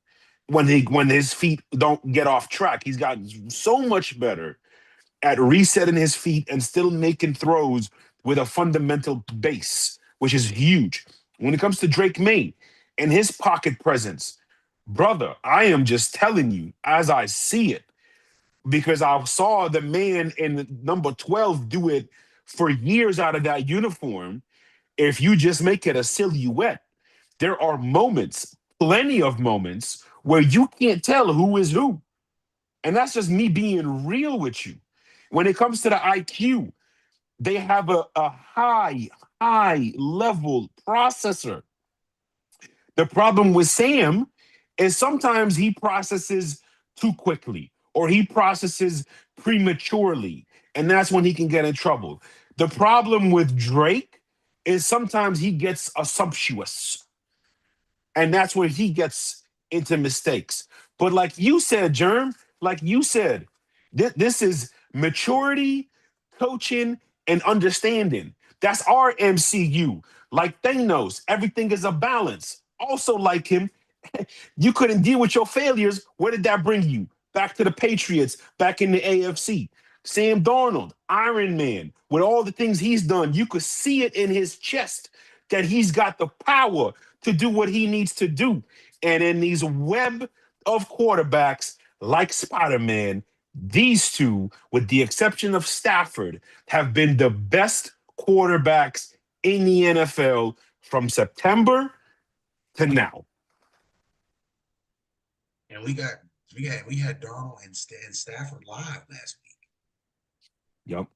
Speaker 1: when his feet don't get off track. He's gotten so much better at resetting his feet and still making throws with a fundamental base, which is huge. When it comes to Drake May and his pocket presence, brother, I am just telling you as I see it, because I saw the man in number 12 do it for years out of that uniform. If you just make it a silhouette, there are moments, plenty of moments, where you can't tell who is who. And that's just me being real with you. When it comes to the IQ, they have a high level processor. The problem with Sam is sometimes he processes too quickly or he processes prematurely, and that's when he can get in trouble. The problem with Drake is sometimes he gets assumptuous, and that's where he gets into mistakes. But like you said, Germ, like you said, this is maturity, coaching, and understanding. That's our MCU. Like Thanos, everything is a balance. Also, like him, you couldn't deal with your failures. Where did that bring you? Back to the Patriots, back in the AFC. Sam Darnold, Iron Man, with all the things he's done, you could see it in his chest that he's got the power to do what he needs to do. And in these web of quarterbacks like Spider Man, these two, with the exception of Stafford, have been the best quarterbacks in the NFL from September to now.
Speaker 4: And we had Darnold and Stafford live last week.
Speaker 1: Yep.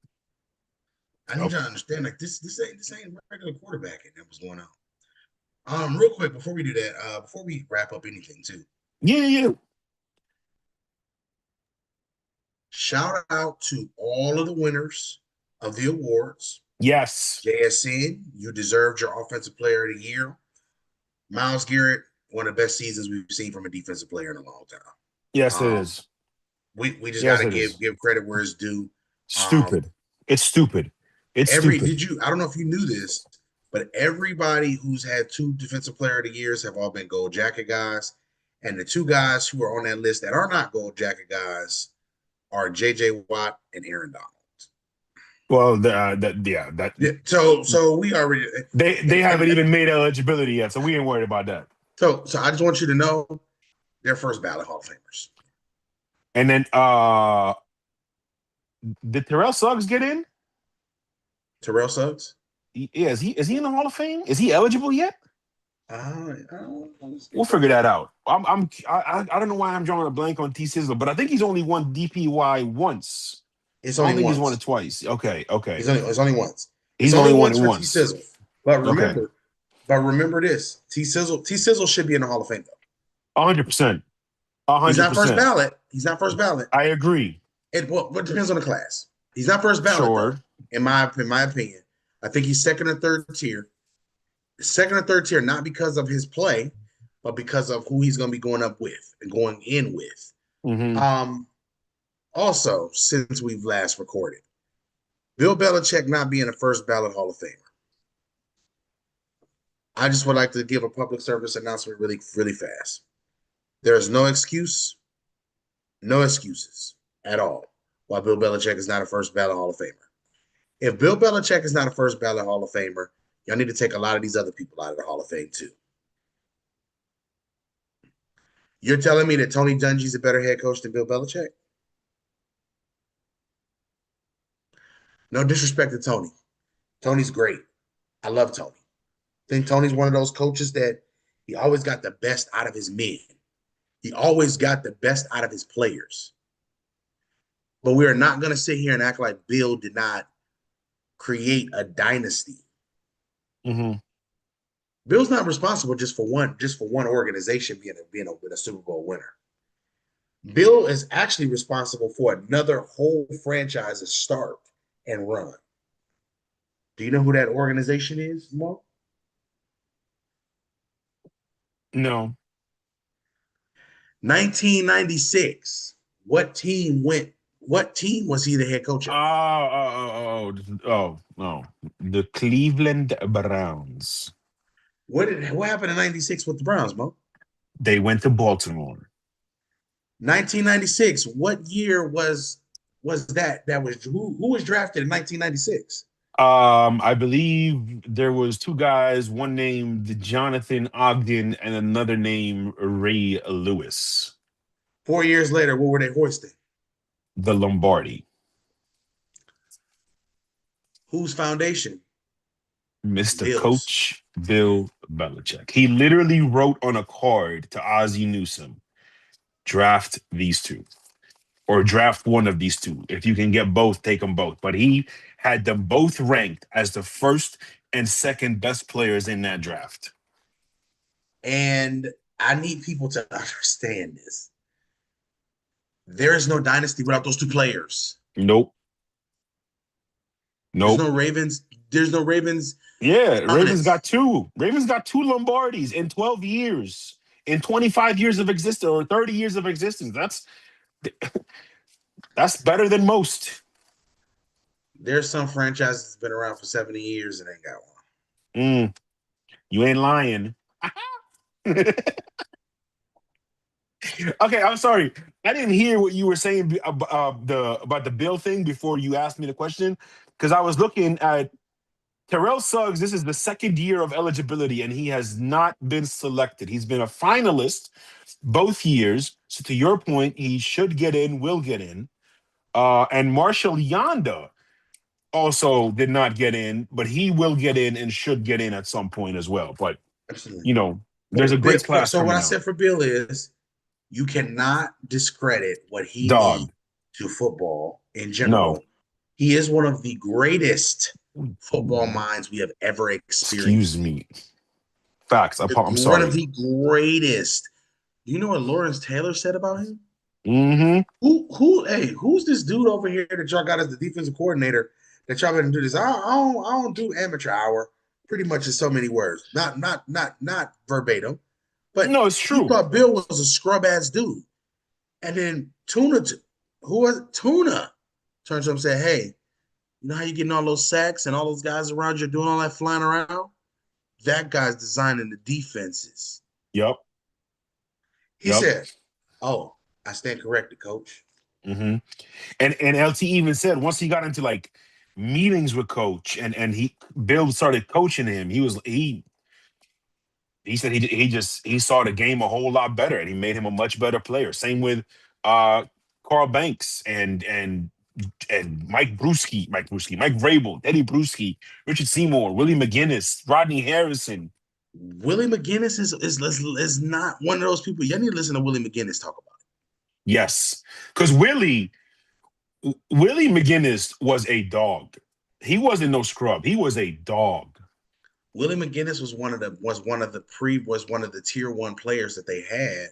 Speaker 4: I need you to understand, like this ain't regular quarterbacking that was going on. Real quick before we do that, before we wrap up anything too,
Speaker 1: Yeah.
Speaker 3: Shout out to all of the winners of the awards.
Speaker 1: Yes.
Speaker 3: JSN, you deserved your offensive player of the year. Myles Garrett, one of the best seasons we've seen from a defensive player in a long time.
Speaker 1: Yes, it is.
Speaker 3: We just
Speaker 1: Yes,
Speaker 3: gotta
Speaker 1: it is.
Speaker 3: give credit where it's due.
Speaker 1: Stupid. It's stupid. It's stupid.
Speaker 3: I don't know if you knew this, but everybody who's had 2 defensive player of the years have all been gold jacket guys. And the 2 guys who are on that list that are not gold jacket guys are JJ Watt and Aaron Donald.
Speaker 1: Well,
Speaker 3: Yeah, so we already
Speaker 1: they haven't even made eligibility yet, so we ain't worried about that.
Speaker 3: So I just want you to know they're first ballot Hall of Famers.
Speaker 1: And then did Terrell Suggs get in?
Speaker 3: Terrell Suggs?
Speaker 1: Yeah, is he in the Hall of Fame? Is he eligible yet? We'll figure that out. I don't know why I'm drawing a blank on T Sizzle, but I think he's only won DPY once.
Speaker 3: It's
Speaker 1: I
Speaker 3: only
Speaker 1: don't think
Speaker 3: once.
Speaker 1: he's won it twice. Okay.
Speaker 3: It's only once.
Speaker 1: He's
Speaker 3: It's
Speaker 1: only won
Speaker 3: once
Speaker 1: it
Speaker 3: for
Speaker 1: once.
Speaker 3: T Sizzle. But remember this: T Sizzle should be in the Hall of Fame though.
Speaker 1: 100%. 100%.
Speaker 3: He's not first ballot. He's not first ballot.
Speaker 1: I agree.
Speaker 3: It depends on the class. He's not first ballot,
Speaker 1: Sure.
Speaker 3: though, in my opinion. I think he's second or third tier. second or third tier, not because of his play, but because of who he's going to be going up with and going in with. Also, since we've last recorded, Bill Belichick not being a first ballot Hall of Famer. I just would like to give a public service announcement really, really fast. There is no excuses at all why Bill Belichick is not a first ballot Hall of Famer. If Bill Belichick is not a first ballot Hall of Famer, y'all need to take a lot of these other people out of the Hall of Fame too. You're telling me that Tony Dungy's a better head coach than Bill Belichick? No disrespect to Tony. Tony's great. I love Tony. I think Tony's one of those coaches that he always got the best out of his men. He always got the best out of his players. But we are not going to sit here and act like Bill did not create a dynasty. Bill's not responsible just for one organization being a Super Bowl winner. Bill is actually responsible for another whole franchise to start and run. Do you know who that organization is, Mo?
Speaker 1: No.
Speaker 3: 1996. What team was he the head coach of?
Speaker 1: Oh, the Cleveland Browns.
Speaker 3: What happened in 96 with the Browns, Mo?
Speaker 1: They went to Baltimore.
Speaker 3: 1996. What year was that? That was who was drafted in 1996?
Speaker 1: I believe there was two guys, one named Jonathan Ogden and another named Ray Lewis.
Speaker 3: 4 years later, what were they hoisting?
Speaker 1: The Lombardi.
Speaker 3: Whose foundation?
Speaker 1: Mr.
Speaker 3: Bill's.
Speaker 1: Coach Bill Belichick. He literally wrote on a card to Ozzie Newsome, draft these two. Or draft one of these two. If you can get both, take them both. But he had them both ranked as the first and second best players in that draft.
Speaker 3: And I need people to understand this. There is no dynasty without those two players.
Speaker 1: Nope.
Speaker 3: There's no Ravens.
Speaker 1: Yeah, Ravens got two. Ravens got two Lombardis in 12 years, in 25 years of existence, or 30 years of existence. That's better than most.
Speaker 3: There's some franchises that's been around for 70 years and ain't got one.
Speaker 1: You ain't lying. Okay, I'm sorry. I didn't hear what you were saying about the Bill thing before you asked me the question, because I was looking at Terrell Suggs. This is the second year of eligibility, and he has not been selected. He's been a finalist both years. So to your point, he should get in, will get in. And Marshall Yanda also did not get in, but he will get in and should get in at some point as well. But,
Speaker 3: absolutely,
Speaker 1: there's a great class.
Speaker 3: So what I said for Bill is you cannot discredit what he did to football in general. No. He is one of the greatest football minds we have ever experienced.
Speaker 1: Excuse me. Facts. I'm sorry.
Speaker 3: One of the greatest. Do you know what Lawrence Taylor said about him? Who's this dude over here that y'all got as the defensive coordinator that y'all gonna do this? I don't do amateur hour. Pretty much in so many words. Not verbatim. But
Speaker 1: no, it's true.
Speaker 3: He thought Bill was a scrub ass dude. And then Tuna turns up and said, hey, you know how you getting all those sacks and all those guys around you doing all that flying around? That guy's designing the defenses.
Speaker 1: Yep.
Speaker 3: He said, oh, I stand corrected, coach.
Speaker 1: And LT even said once he got into like meetings with coach and Bill started coaching him, he said he saw the game a whole lot better and he made him a much better player. Same with Carl Banks and Mike Vrabel, Eddie Bruschi, Richard Seymour, Willie McGinnis, Rodney Harrison.
Speaker 3: Willie McGinnis is not one of those people. You need to listen to Willie McGinnis talk about it.
Speaker 1: Yes, because Willie McGinnis was a dog. He wasn't no scrub. He was a dog.
Speaker 3: Willie McGinnis was one of the tier 1 players that they had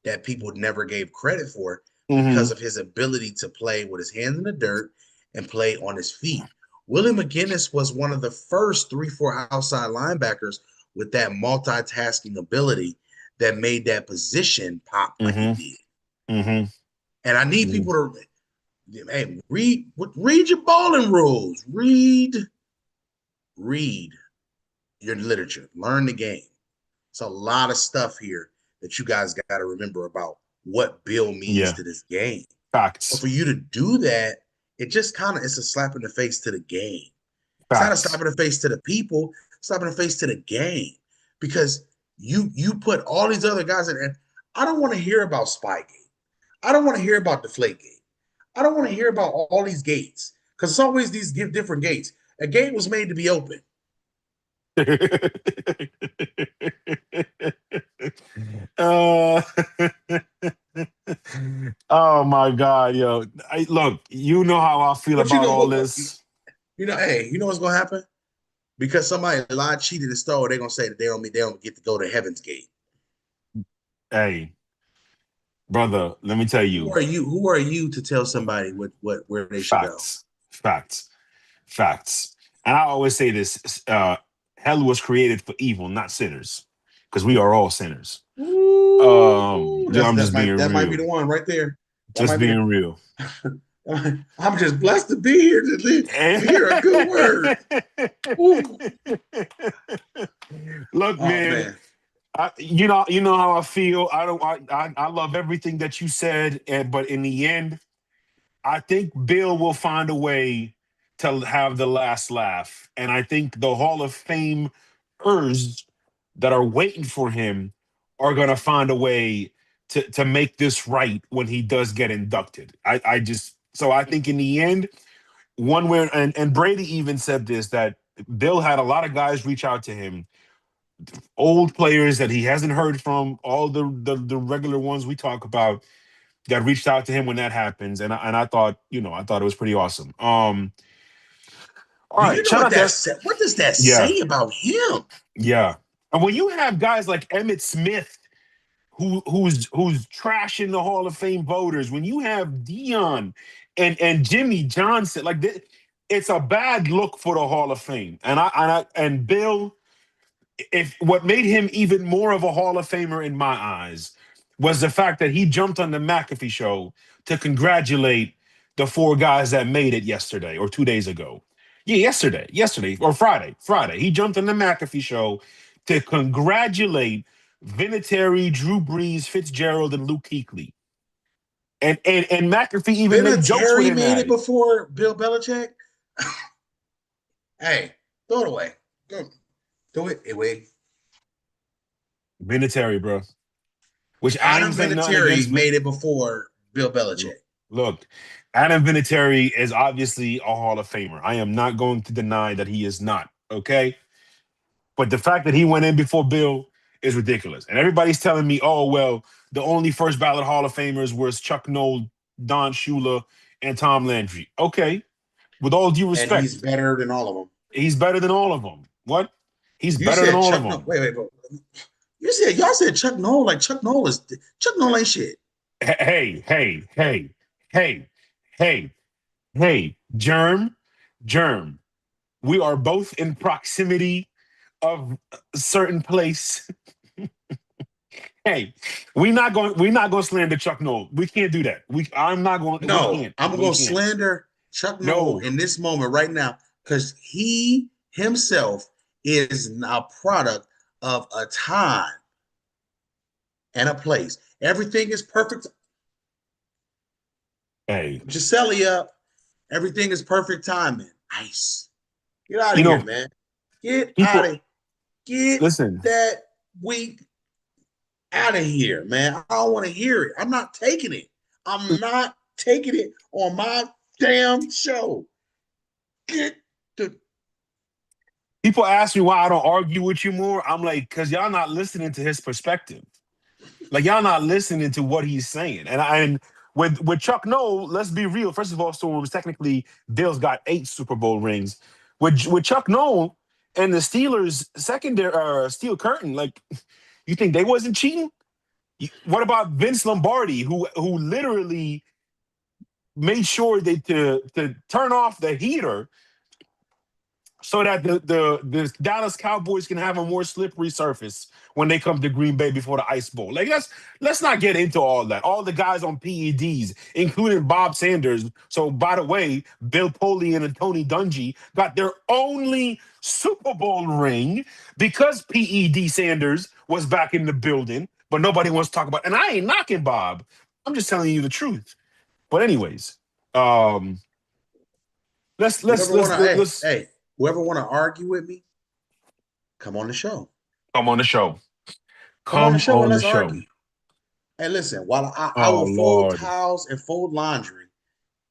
Speaker 3: that people never gave credit for because of his ability to play with his hands in the dirt and play on his feet. Willie McGinnis was one of the first 3-4 outside linebackers with that multitasking ability that made that position pop like it did.
Speaker 1: Mm-hmm.
Speaker 3: And I need people to read your balling rules. Read your literature. Learn the game. It's a lot of stuff here that you guys got to remember about what Bill means to this game.
Speaker 1: Facts.
Speaker 3: But for you to do that, it just kind of, it's a slap in the face to the game.
Speaker 1: Facts.
Speaker 3: It's not a slap in the face to the people, slap in the face to the game. Because you put all these other guys in, and I don't want to hear about Spygate. I don't want to hear about Deflategate. I don't want to hear about all these gates. Because it's always these different gates. A gate was made to be open.
Speaker 1: Oh my God, yo! Look, you know how I feel about all this.
Speaker 3: You know what's gonna happen? Because somebody lied, cheated, and stole, they're gonna say that they don't get to go to Heaven's Gate.
Speaker 1: Hey, brother, let me tell you.
Speaker 3: Who are you to tell somebody where they should go?
Speaker 1: Facts. And I always say this: hell was created for evil, not sinners, because we are all sinners.
Speaker 3: That might be the one right there.
Speaker 1: Just being real.
Speaker 3: I'm just blessed to be here to hear a good word.
Speaker 1: Look, man. You know how I feel. I love everything that you said, but in the end, I think Bill will find a way to have the last laugh, and I think the Hall of Famers that are waiting for him are gonna find a way to make this right when he does get inducted. So I think in the end, one where and Brady even said this, that Bill had a lot of guys reach out to him, old players that he hasn't heard from, all the regular ones we talk about that reached out to him when that happens, and I thought it was pretty awesome. All right,
Speaker 3: you know what does that say about him?
Speaker 1: Yeah, and when you have guys like Emmitt Smith, who's trashing the Hall of Fame voters, when you have Deion and Jimmy Johnson, like this, it's a bad look for the Hall of Fame. And Bill, if what made him even more of a Hall of Famer in my eyes was the fact that he jumped on the McAfee show to congratulate the 4 guys that made it yesterday or 2 days ago. Yeah, yesterday or Friday. He jumped on the McAfee show to congratulate Vinatieri, Drew Brees, Fitzgerald, and Luke Kuechly. And McAfee even made jokes with him.
Speaker 3: Made it before Bill Belichick. Hey, throw it away. Throw it away.
Speaker 1: Vinatieri, bro. Which
Speaker 3: Adam Vinatieri made it before Bill Belichick.
Speaker 1: Look, Adam Vinatieri is obviously a Hall of Famer. I am not going to deny that he is not, okay? But the fact that he went in before Bill is ridiculous. And everybody's telling me, oh, well, the only first ballot Hall of Famers was Chuck Noll, Don Shula, and Tom Landry. Okay. With all due respect.
Speaker 3: And he's better than all of them.
Speaker 1: He's better than all of them. What? He's better than all of them.
Speaker 3: Wait. Y'all said Chuck Noll, like Chuck Noll ain't shit.
Speaker 1: Hey, Germ. We are both in proximity of a certain place. Hey, we're not going to slander Chuck Noll. We can't do that. I'm going to
Speaker 3: slander Chuck Noll in this moment right now, because he himself is a product of a time and a place. Everything is perfect.
Speaker 1: Hey,
Speaker 3: Gisele up. Everything is perfect timing. Nice. Get out of here, man. Get out of here.
Speaker 1: Listen.
Speaker 3: That week out of here, man. I don't want to hear it. I'm not taking it. I'm not taking it on my damn show.
Speaker 1: People ask me why I don't argue with you more. I'm like, because y'all not listening to his perspective. Like, y'all not listening to what he's saying. And with Chuck Noll, let's be real. First of all, Storms, technically, Bill's got 8 Super Bowl rings. With Chuck Noll and the Steelers secondary steel curtain, like, you think they wasn't cheating? What about Vince Lombardi, who literally made sure to turn off the heater so that the Dallas Cowboys can have a more slippery surface when they come to Green Bay before the Ice Bowl. Like let's not get into all that. All the guys on PEDs, including Bob Sanders. So by the way, Bill Polian and Tony Dungy got their only Super Bowl ring because PED Sanders was back in the building, but nobody wants to talk about. And I ain't knocking Bob. I'm just telling you the truth. But anyways, let's
Speaker 3: Whoever wanna, hey,
Speaker 1: let's
Speaker 3: hey, whoever want to argue with me, come on the show.
Speaker 1: come on the show.
Speaker 3: Come on the
Speaker 1: Come
Speaker 3: show and
Speaker 1: on the
Speaker 3: let's
Speaker 1: show.
Speaker 3: argue. Hey, listen, while I
Speaker 1: Oh
Speaker 3: will fold
Speaker 1: Lord.
Speaker 3: towels and fold laundry,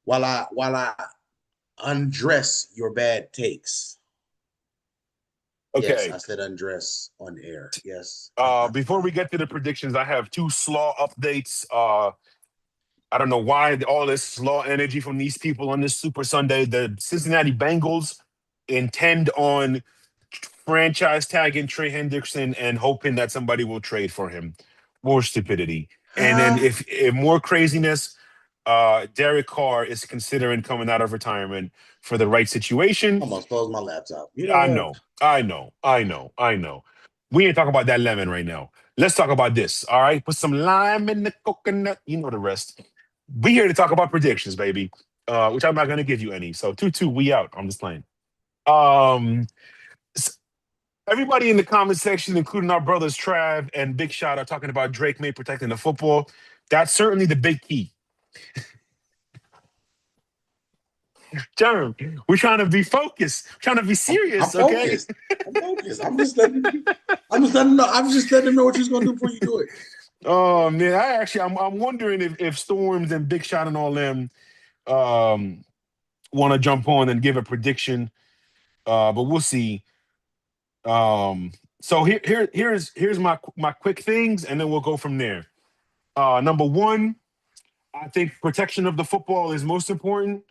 Speaker 3: while I undress your bad takes. Yes,
Speaker 1: Okay.
Speaker 3: I said undress on the air. Yes.
Speaker 1: Before we get to the predictions, I have two slaw updates. I don't know why all this slaw energy from these people on this Super Sunday. The Cincinnati Bengals intend on franchise tagging Trey Hendrickson and hoping that somebody will trade for him. More stupidity. And then if more craziness, Derek Carr is considering coming out of retirement for the right situation.
Speaker 3: Almost closed my laptop. You know
Speaker 1: I
Speaker 3: what?
Speaker 1: know. We ain't talking about that lemon right now. Let's talk about this. All right. Put some lime in the coconut. You know the rest. We here to talk about predictions, baby. Which I'm not gonna give you any. So 2-2, we out. I'm just playing. Um Everybody in the comment section, including our brothers Trav and Big Shot, are talking about Drake May protecting the football. That's certainly the big key. Jerm, we're trying to be focused, trying to be serious.
Speaker 3: I'm
Speaker 1: Okay.
Speaker 3: focused. I'm focused. I'm just letting them know. I'm just letting them know what you're gonna do before you do it.
Speaker 1: Oh man, I'm wondering if Storms and Big Shot and all them want to jump on and give a prediction. But we'll see. So here's my quick things, and then we'll go from there. Number one, I think protection of the football is most important.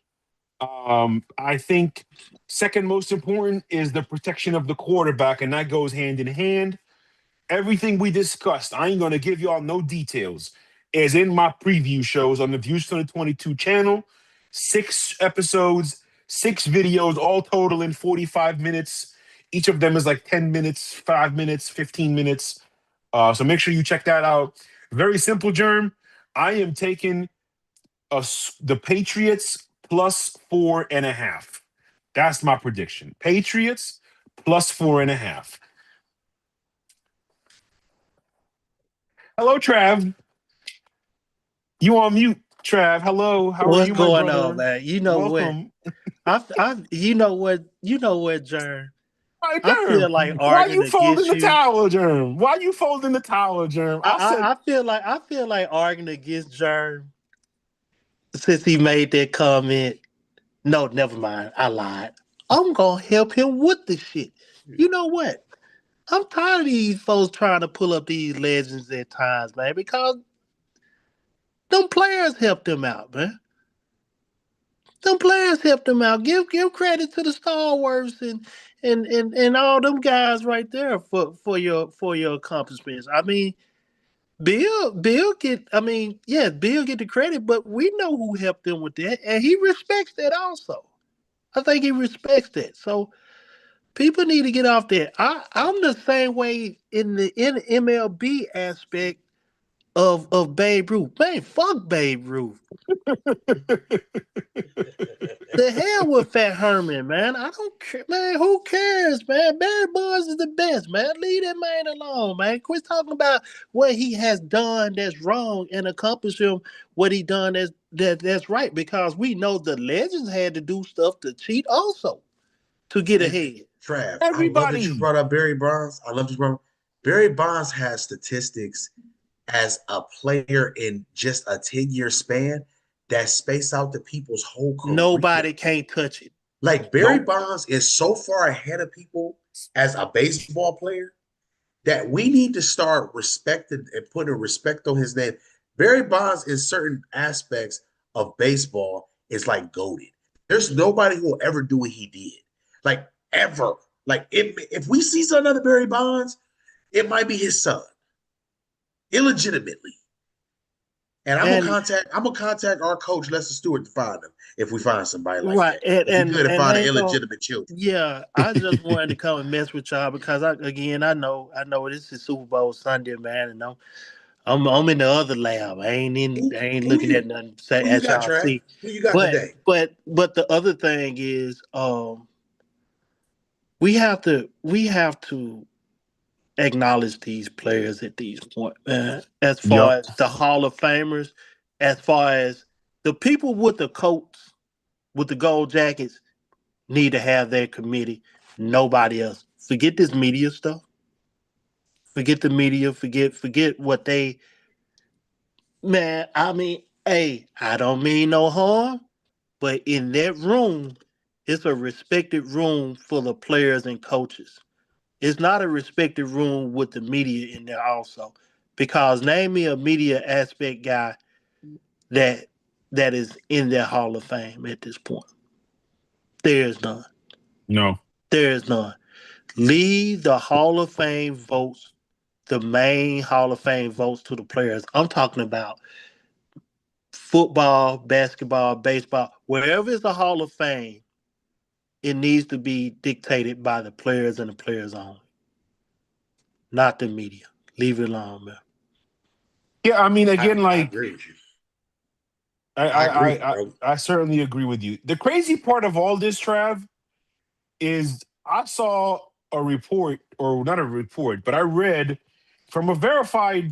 Speaker 1: I think second most important is the protection of the quarterback, and that goes hand in hand. Everything we discussed, I ain't gonna give y'all no details, is in my preview shows on the Views 2022 channel. 6 episodes, 6 videos, all total in 45 minutes. Each of them is like 10 minutes, 5 minutes, 15 minutes. So make sure you check that out. Very simple, Germ. I am taking the Patriots plus 4.5. That's my prediction. Patriots plus 4.5. Hello, Trav. You on mute, Trav. Hello. How are
Speaker 5: What's
Speaker 1: you, my
Speaker 5: going
Speaker 1: brother?
Speaker 5: on, man? You know
Speaker 1: Welcome.
Speaker 5: you know what, Jern.
Speaker 1: Hi,
Speaker 5: I
Speaker 1: Germ.
Speaker 5: feel like
Speaker 1: Why
Speaker 5: arguing
Speaker 1: you folding
Speaker 5: against
Speaker 1: the
Speaker 5: you.
Speaker 1: towel, Germ? Why you folding the towel, Germ?
Speaker 5: I feel like arguing against Jern since he made that comment. No, never mind. I lied. I'm gonna help him with the shit. You know what? I'm tired of these folks trying to pull up these legends at times, man, because them players helped them out, man. Them players helped them out. Give credit to the stalwarts and all them guys right there for your accomplishments. I mean, Bill get. I mean, yeah, Bill get the credit, but we know who helped them with that, and he respects that also. I think he respects that. So people need to get off that. I'm the same way in the MLB aspect of Babe Ruth. Man, fuck Babe Ruth. The hell with Fat Herman, man. I don't care, man. Who cares, man? Barry Bonds is the best, man. Leave that man alone, man. Quit talking about what he has done that's wrong and accomplish him what he done that's right. Because we know the legends had to do stuff to cheat also to get ahead.
Speaker 3: Trav, I love that you
Speaker 1: Everybody.
Speaker 3: brought up Barry Bonds. I love that you brought up. Barry Bonds has statistics as a player in just a 10-year span that space out the people's whole career.
Speaker 5: Nobody can't touch it.
Speaker 3: Like Barry
Speaker 1: Nope.
Speaker 3: Bonds is so far ahead of people as a baseball player that we need to start respecting and putting respect on his name. Barry Bonds in certain aspects of baseball is like goated. There's nobody who will ever do what he did. Like ever. Like if we see another Barry Bonds, it might be his son. Illegitimately. And
Speaker 5: And
Speaker 3: I'm gonna contact our coach Lester Stewart to find him if we find somebody like
Speaker 5: right,
Speaker 3: that. If we could
Speaker 5: and
Speaker 3: find
Speaker 5: I
Speaker 3: an
Speaker 5: ain't gonna.
Speaker 3: illegitimate children.
Speaker 5: Yeah, I just wanted to come and mess with y'all because I know this is Super Bowl Sunday, man, and I'm in the other lab. I ain't
Speaker 3: Who
Speaker 5: looking
Speaker 3: you
Speaker 5: at nothing
Speaker 3: who you
Speaker 5: as
Speaker 3: got,
Speaker 5: y'all
Speaker 3: Trav?
Speaker 5: see.
Speaker 3: Who you got
Speaker 5: But
Speaker 3: today?
Speaker 5: the other thing is, we have to acknowledge these players at these points, man. As far
Speaker 1: Yup.
Speaker 5: as the Hall of Famers, as far as the people with the coats, with the gold jackets, need to have their committee. Nobody else. Forget this media stuff. Forget the media. Forget what they. Man, I mean, hey, I don't mean no harm, but in that room, it's a respected room full of players and coaches. It's not a respected room with the media in there also. Because name me a media aspect guy that is in their Hall of Fame at this point. There's none.
Speaker 1: No.
Speaker 5: There's none. Leave the Hall of Fame votes, the main Hall of Fame votes to the players. I'm talking about football, basketball, baseball, wherever it's a Hall of Fame, it needs to be dictated by the players and the players only, not the media. Leave it alone, man.
Speaker 1: Yeah, I mean, again,
Speaker 3: I
Speaker 1: like
Speaker 3: agree with you.
Speaker 1: I
Speaker 3: I
Speaker 1: I,
Speaker 3: agree,
Speaker 1: I, I
Speaker 3: bro.
Speaker 1: I certainly agree with you. The crazy part of all this, Trav, is I saw a report, or not a report, but I read from a verified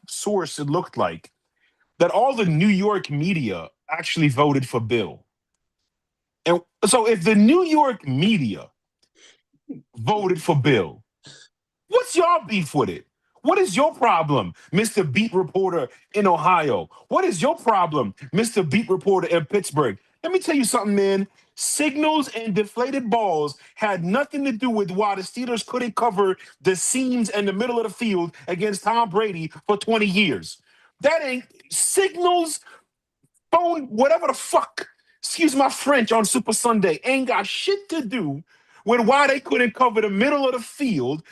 Speaker 1: source, it looked like, that all the New York media actually voted for Bill. And so if the New York media voted for Bill, what's your beef with it? What is your problem, Mr. Beat Reporter in Ohio? What is your problem, Mr. Beat Reporter in Pittsburgh? Let me tell you something, man. Signals and deflated balls had nothing to do with why the Steelers couldn't cover the seams in the middle of the field against Tom Brady for 20 years. That ain't signals, phone, whatever the fuck, excuse my French, on Super Sunday, ain't got shit to do with why they couldn't cover the middle of the field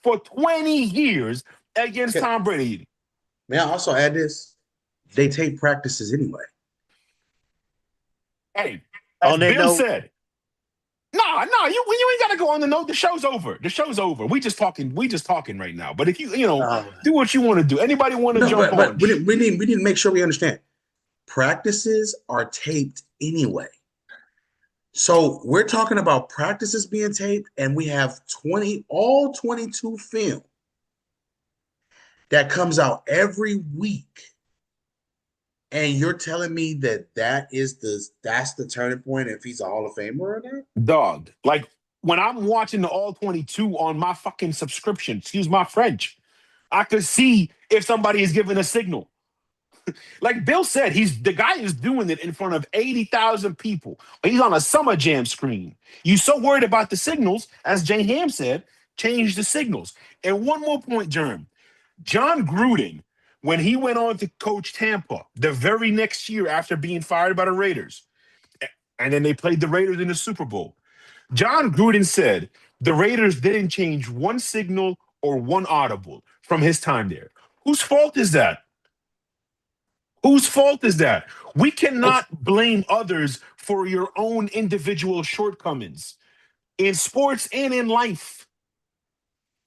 Speaker 1: for 20 years against
Speaker 3: Okay.
Speaker 1: Tom Brady.
Speaker 3: May I also add this? They take practices anyway.
Speaker 1: Hey, as
Speaker 5: On that
Speaker 1: Bill
Speaker 5: note,
Speaker 1: said, you ain't gotta go on the note. The show's over. The show's over. We just talking right now. But if you do what you want to do. Anybody want to
Speaker 3: No,
Speaker 1: jump
Speaker 3: but
Speaker 1: on?
Speaker 3: we need to make sure we understand. Practices are taped anyway. So we're talking about practices being taped, and we have all 22 film that comes out every week. And you're telling me that's the turning point if he's a Hall of Famer or not?
Speaker 1: Dog. Like when I'm watching the all 22 on my fucking subscription, excuse my French, I could see if somebody is giving a signal. Like Bill said, the guy is doing it in front of 80,000 people. He's on a summer jam screen. You so worried about the signals, as Jay Ham said, change the signals. And one more point, Jerm. John Gruden, when he went on to coach Tampa the very next year after being fired by the Raiders, and then they played the Raiders in the Super Bowl, John Gruden said the Raiders didn't change one signal or one audible from his time there. Whose fault is that? Whose fault is that? We cannot blame others for your own individual shortcomings in sports and in life.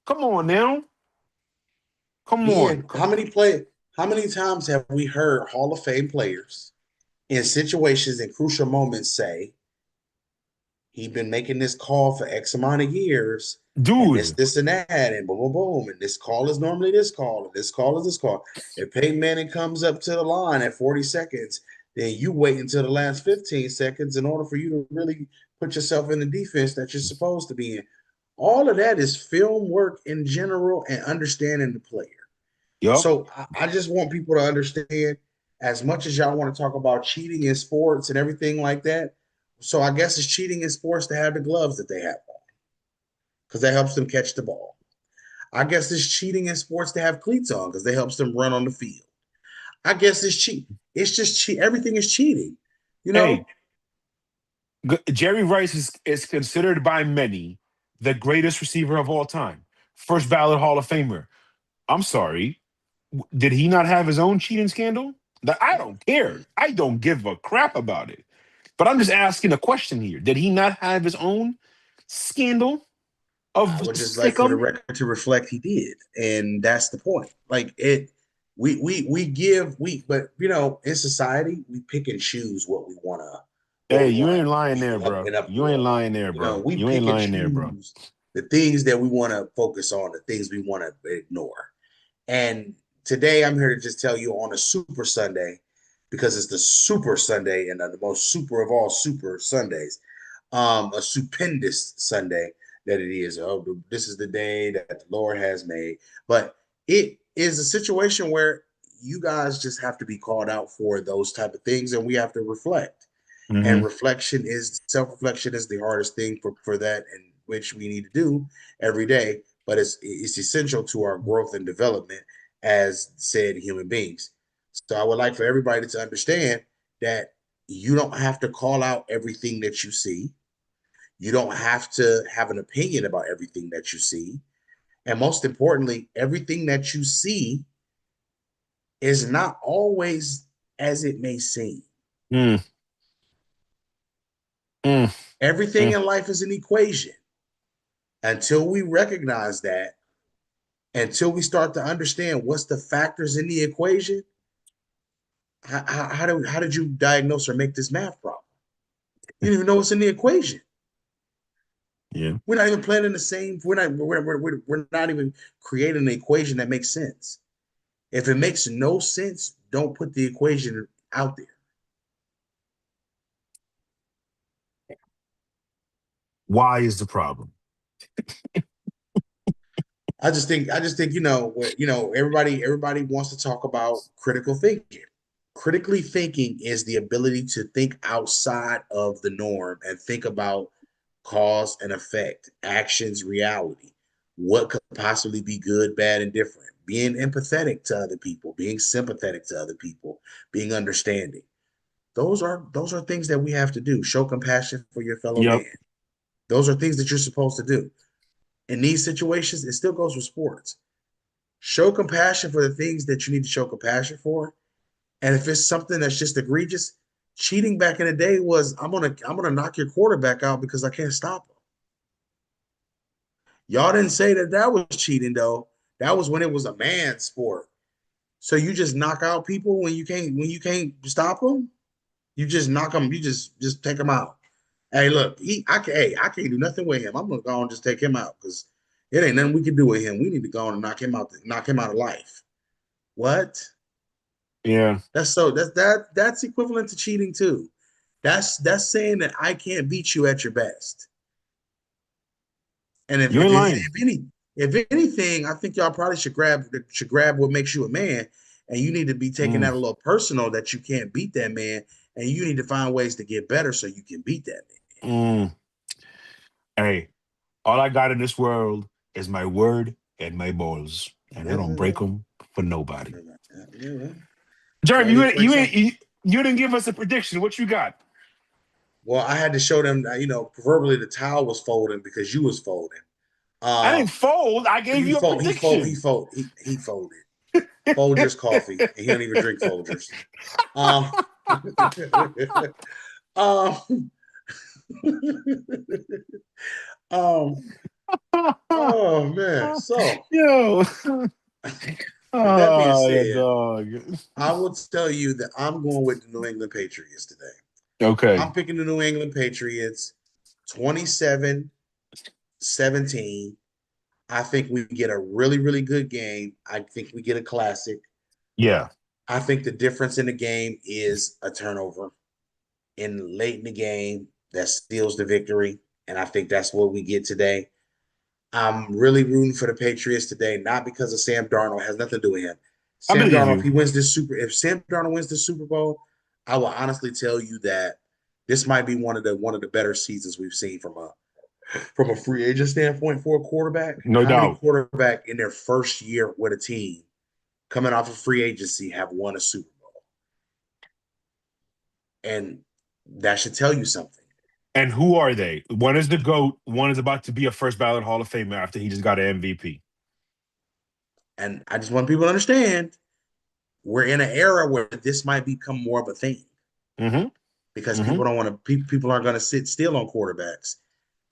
Speaker 1: Come on now. Come on.
Speaker 3: Ian, how many times have we heard Hall of Fame players in situations in crucial moments say he's been making this call for X amount of years, and
Speaker 1: Dude.
Speaker 3: this, and that, and boom, boom, boom, and this call is normally this call, and this call is this call. If Peyton Manning comes up to the line at 40 seconds, then you wait until the last 15 seconds in order for you to really put yourself in the defense that you're supposed to be in. All of that is film work in general and understanding the player.
Speaker 1: Yep.
Speaker 3: So I just want people to understand, as much as y'all want to talk about cheating in sports and everything like that. So I guess it's cheating in sports to have the gloves that they have on, because that helps them catch the ball. I guess it's cheating in sports to have cleats on, because that helps them run on the field. I guess it's cheat. It's just cheat. Everything is cheating. You know.
Speaker 1: Hey, Jerry Rice is considered by many the greatest receiver of all time. First ballot Hall of Famer. I'm sorry. Did he not have his own cheating scandal? I don't care. I don't give a crap about it. But I'm just asking a question here. Did he not have his own scandal of
Speaker 3: I would just like for the
Speaker 1: Sikkim?
Speaker 3: record to reflect he did, and that's the point. Like it, but you know, in society, we pick and choose what
Speaker 1: Hey,
Speaker 3: we
Speaker 1: you
Speaker 3: want
Speaker 1: ain't lying
Speaker 3: to
Speaker 1: there,
Speaker 3: be up
Speaker 1: bro.
Speaker 3: and
Speaker 1: You ain't
Speaker 3: uproar.
Speaker 1: lying there,
Speaker 3: You know,
Speaker 1: bro.
Speaker 3: we
Speaker 1: You ain't
Speaker 3: pick and
Speaker 1: lying there, bro.
Speaker 3: choose the things that we want to focus on, the things we want to ignore. And today, I'm here to just tell you on a Super Sunday, because it's the Super Sunday and the most super of all Super Sundays, a stupendous Sunday that it is. Oh, this is the day that the Lord has made. But it is a situation where you guys just have to be called out for those type of things, and we have to reflect. And
Speaker 1: Mhm.
Speaker 3: self-reflection is the hardest thing for that, and which we need to do every day. But it's essential to our growth and development as said human beings. So I would like for everybody to understand that you don't have to call out everything that you see. You don't have to have an opinion about everything that you see. And most importantly, everything that you see is not always as it may seem.
Speaker 1: Mm, mm,
Speaker 3: Everything
Speaker 1: mm.
Speaker 3: in life is an equation. Until we recognize that, until we start to understand what's the factors in the equation, how did you diagnose or make this math problem? You didn't even know what's in the equation.
Speaker 1: Yeah.
Speaker 3: We're not even planning the same. We're not even creating an equation that makes sense. If it makes no sense, don't put the equation out there.
Speaker 1: Why is the problem?
Speaker 3: I just think everybody wants to talk about critical thinking. Critically thinking is the ability to think outside of the norm and think about cause and effect, actions, reality, what could possibly be good, bad, and different. Being empathetic to other people, being sympathetic to other people, being understanding. Those are things that we have to do. Show compassion for your fellow
Speaker 1: Yep.
Speaker 3: man. Those are things that you're supposed to do. In these situations, it still goes with sports. Show compassion for the things that you need to show compassion for. And if it's something that's just egregious, cheating back in the day was I'm gonna knock your quarterback out because I can't stop him. Y'all didn't say that was cheating though. That was when it was a man sport. So you just knock out people when you can't stop them. You just knock them. You just take them out. Hey, look, I can't do nothing with him. I'm gonna go and just take him out because it ain't nothing we can do with him. We need to go on and knock him out of life. What?
Speaker 1: Yeah.
Speaker 3: That's equivalent to cheating too. That's saying that I can't beat you at your best. And
Speaker 1: You ain't lying.
Speaker 3: if anything, I think y'all probably should grab what makes you a man, and you need to be taking
Speaker 1: Mm,
Speaker 3: that a little personal that you can't beat that man, and you need to find ways to get better so you can beat that
Speaker 1: mm. Hey, all I got in this world is my word and my balls, and I don't break
Speaker 3: man.
Speaker 1: them for nobody.
Speaker 3: Yeah.
Speaker 1: Jeremy,
Speaker 3: Y'all need to break some.
Speaker 1: you didn't give us a prediction. What you got?
Speaker 3: Well, I had to show them, proverbially the towel was folding because you was folding.
Speaker 1: I didn't
Speaker 3: Um,
Speaker 1: fold. I gave you a prediction.
Speaker 3: he folded. Folgers coffee, and he don't even drink Folgers. Um, um, um, oh man. So
Speaker 1: Yo.
Speaker 3: with that being
Speaker 1: Oh,
Speaker 3: said,
Speaker 1: dog.
Speaker 3: I will tell you that I'm going with the New England Patriots today.
Speaker 1: Okay.
Speaker 3: I'm picking the New England Patriots 27-17. I think we get a really, really good game. I think we get a classic.
Speaker 1: Yeah.
Speaker 3: I think the difference in the game is a turnover late in the game that steals the victory. And I think that's what we get today. I'm really rooting for the Patriots today, not because of Sam Darnold. It has nothing to do with him.
Speaker 1: I
Speaker 3: Sam
Speaker 1: believe
Speaker 3: Darnold,
Speaker 1: you.
Speaker 3: if Sam Darnold wins the Super Bowl, I will honestly tell you that this might be one of the better seasons we've seen from a free agent standpoint for a quarterback.
Speaker 1: No
Speaker 3: How many
Speaker 1: doubt.
Speaker 3: quarterback in their first year with a team coming off of free agency have won a Super Bowl? And that should tell you something.
Speaker 1: And who are they? One is the GOAT. One is about to be a first ballot Hall of Famer after he just got an MVP.
Speaker 3: And I just want people to understand we're in an era where this might become more of a thing
Speaker 1: Mm-hmm.
Speaker 3: because
Speaker 1: Mhm.
Speaker 3: people don't want to. People aren't going to sit still on quarterbacks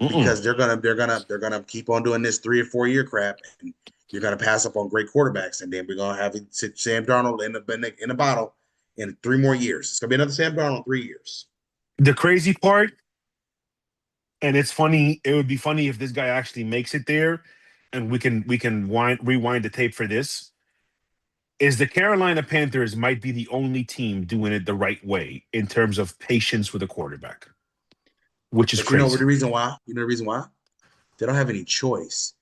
Speaker 1: Mm-mm.
Speaker 3: because they're gonna keep on doing this 3 or 4 year crap, and you're gonna pass up on great quarterbacks, and then we're gonna have Sam Darnold in the bottle in 3 more years. It's gonna be another Sam Darnold in 3 years.
Speaker 1: The crazy part, and it's funny. It would be funny if this guy actually makes it there, and we can rewind the tape for this. Is the Carolina Panthers might be the only team doing it the right way in terms of patience with a quarterback, which is
Speaker 3: But you know
Speaker 1: crazy.
Speaker 3: the reason why? You know the reason why? They don't have any choice.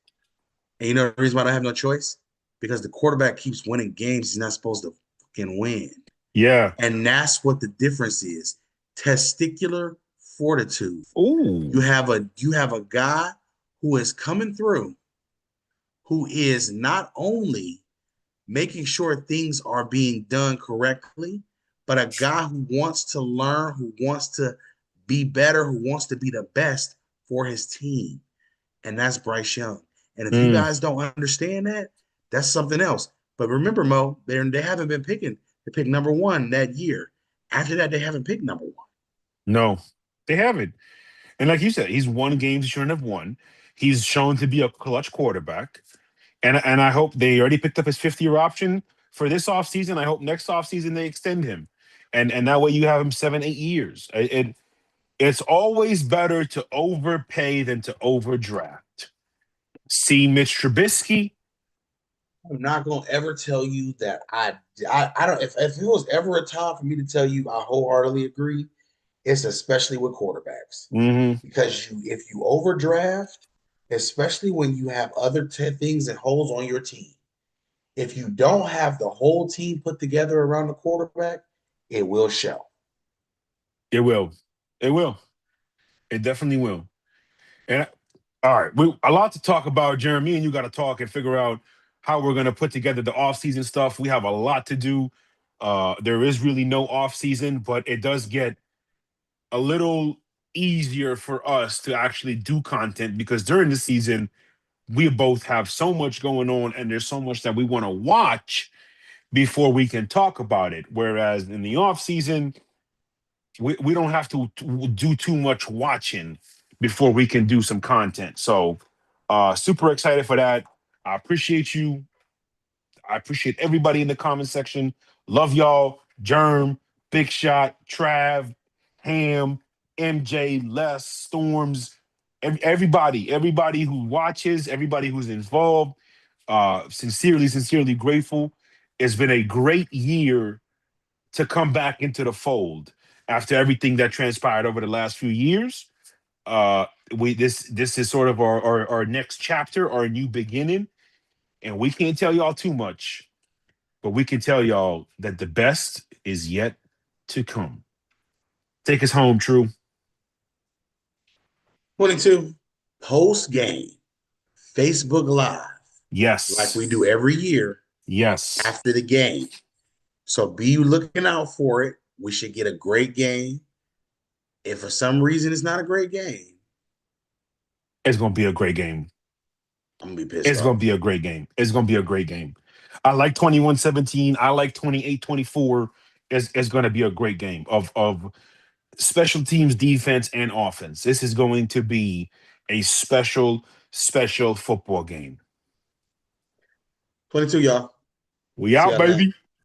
Speaker 3: And you know the reason why they have no choice? Because the quarterback keeps winning games he's not supposed to fucking win.
Speaker 1: Yeah.
Speaker 3: And that's what the difference is. Testicular fortitude.
Speaker 1: Ooh.
Speaker 3: You have a guy who is coming through who is not only making sure things are being done correctly, but a guy who wants to learn, who wants to be better, who wants to be the best for his team. And that's Bryce Young. And if you
Speaker 1: Mm.
Speaker 3: guys don't understand that, that's something else. But remember, Mo, they haven't been picking. They picked number 1 that year. After that, they haven't picked number 1.
Speaker 1: No, they haven't. And like you said, he's won games he shouldn't have won. He's shown to be a clutch quarterback. And I hope they already picked up his 5th-year option for this offseason. I hope next offseason they extend him. And that way you have him 7, 8 years. It's always better to overpay than to overdraft. See Mitch Trubisky.
Speaker 3: I'm not gonna ever tell you that I don't. If it was ever a time for me to tell you, I wholeheartedly agree. It's especially with quarterbacks
Speaker 1: Mm-hmm.
Speaker 3: because if you overdraft, especially when you have other things and holes on your team, if you don't have the whole team put together around the quarterback, it will show.
Speaker 1: It will. It will. It definitely will. And all right, a lot to talk about, Jeremy, and you got to talk and figure out how we're going to put together the off-season stuff. We have a lot to do. There is really no off-season, but it does get a little easier for us to actually do content because during the season, we both have so much going on and there's so much that we want to watch before we can talk about it. Whereas in the off-season, we don't have to do too much watching before we can do some content. So super excited for that. I appreciate you. I appreciate everybody in the comment section. Love y'all. Germ, Big Shot, Trav, Ham, MJ, Les, Storms, everybody who watches, everybody who's involved. Sincerely grateful. It's been a great year to come back into the fold after everything that transpired over the last few years. This is sort of our next chapter, our new beginning, and we can't tell y'all too much, but we can tell y'all that the best is yet to come. Take us home, True.
Speaker 3: 22 post game Facebook Live,
Speaker 1: Yes,
Speaker 3: like we do every year
Speaker 1: yes.
Speaker 3: after the game. So be looking out for it. We should get a great game. If for some reason it's not a great game,
Speaker 1: It's gonna be a great game.
Speaker 3: I'm gonna be pissed
Speaker 1: It's
Speaker 3: off.
Speaker 1: gonna be a great game. It's gonna be a great game. I like 21-17. I like 28-24. It's gonna be a great game of special teams, defense, and offense. This is going to be a special football game.
Speaker 3: 22, y'all.
Speaker 1: We
Speaker 3: See
Speaker 1: out,
Speaker 3: y'all later.
Speaker 1: baby.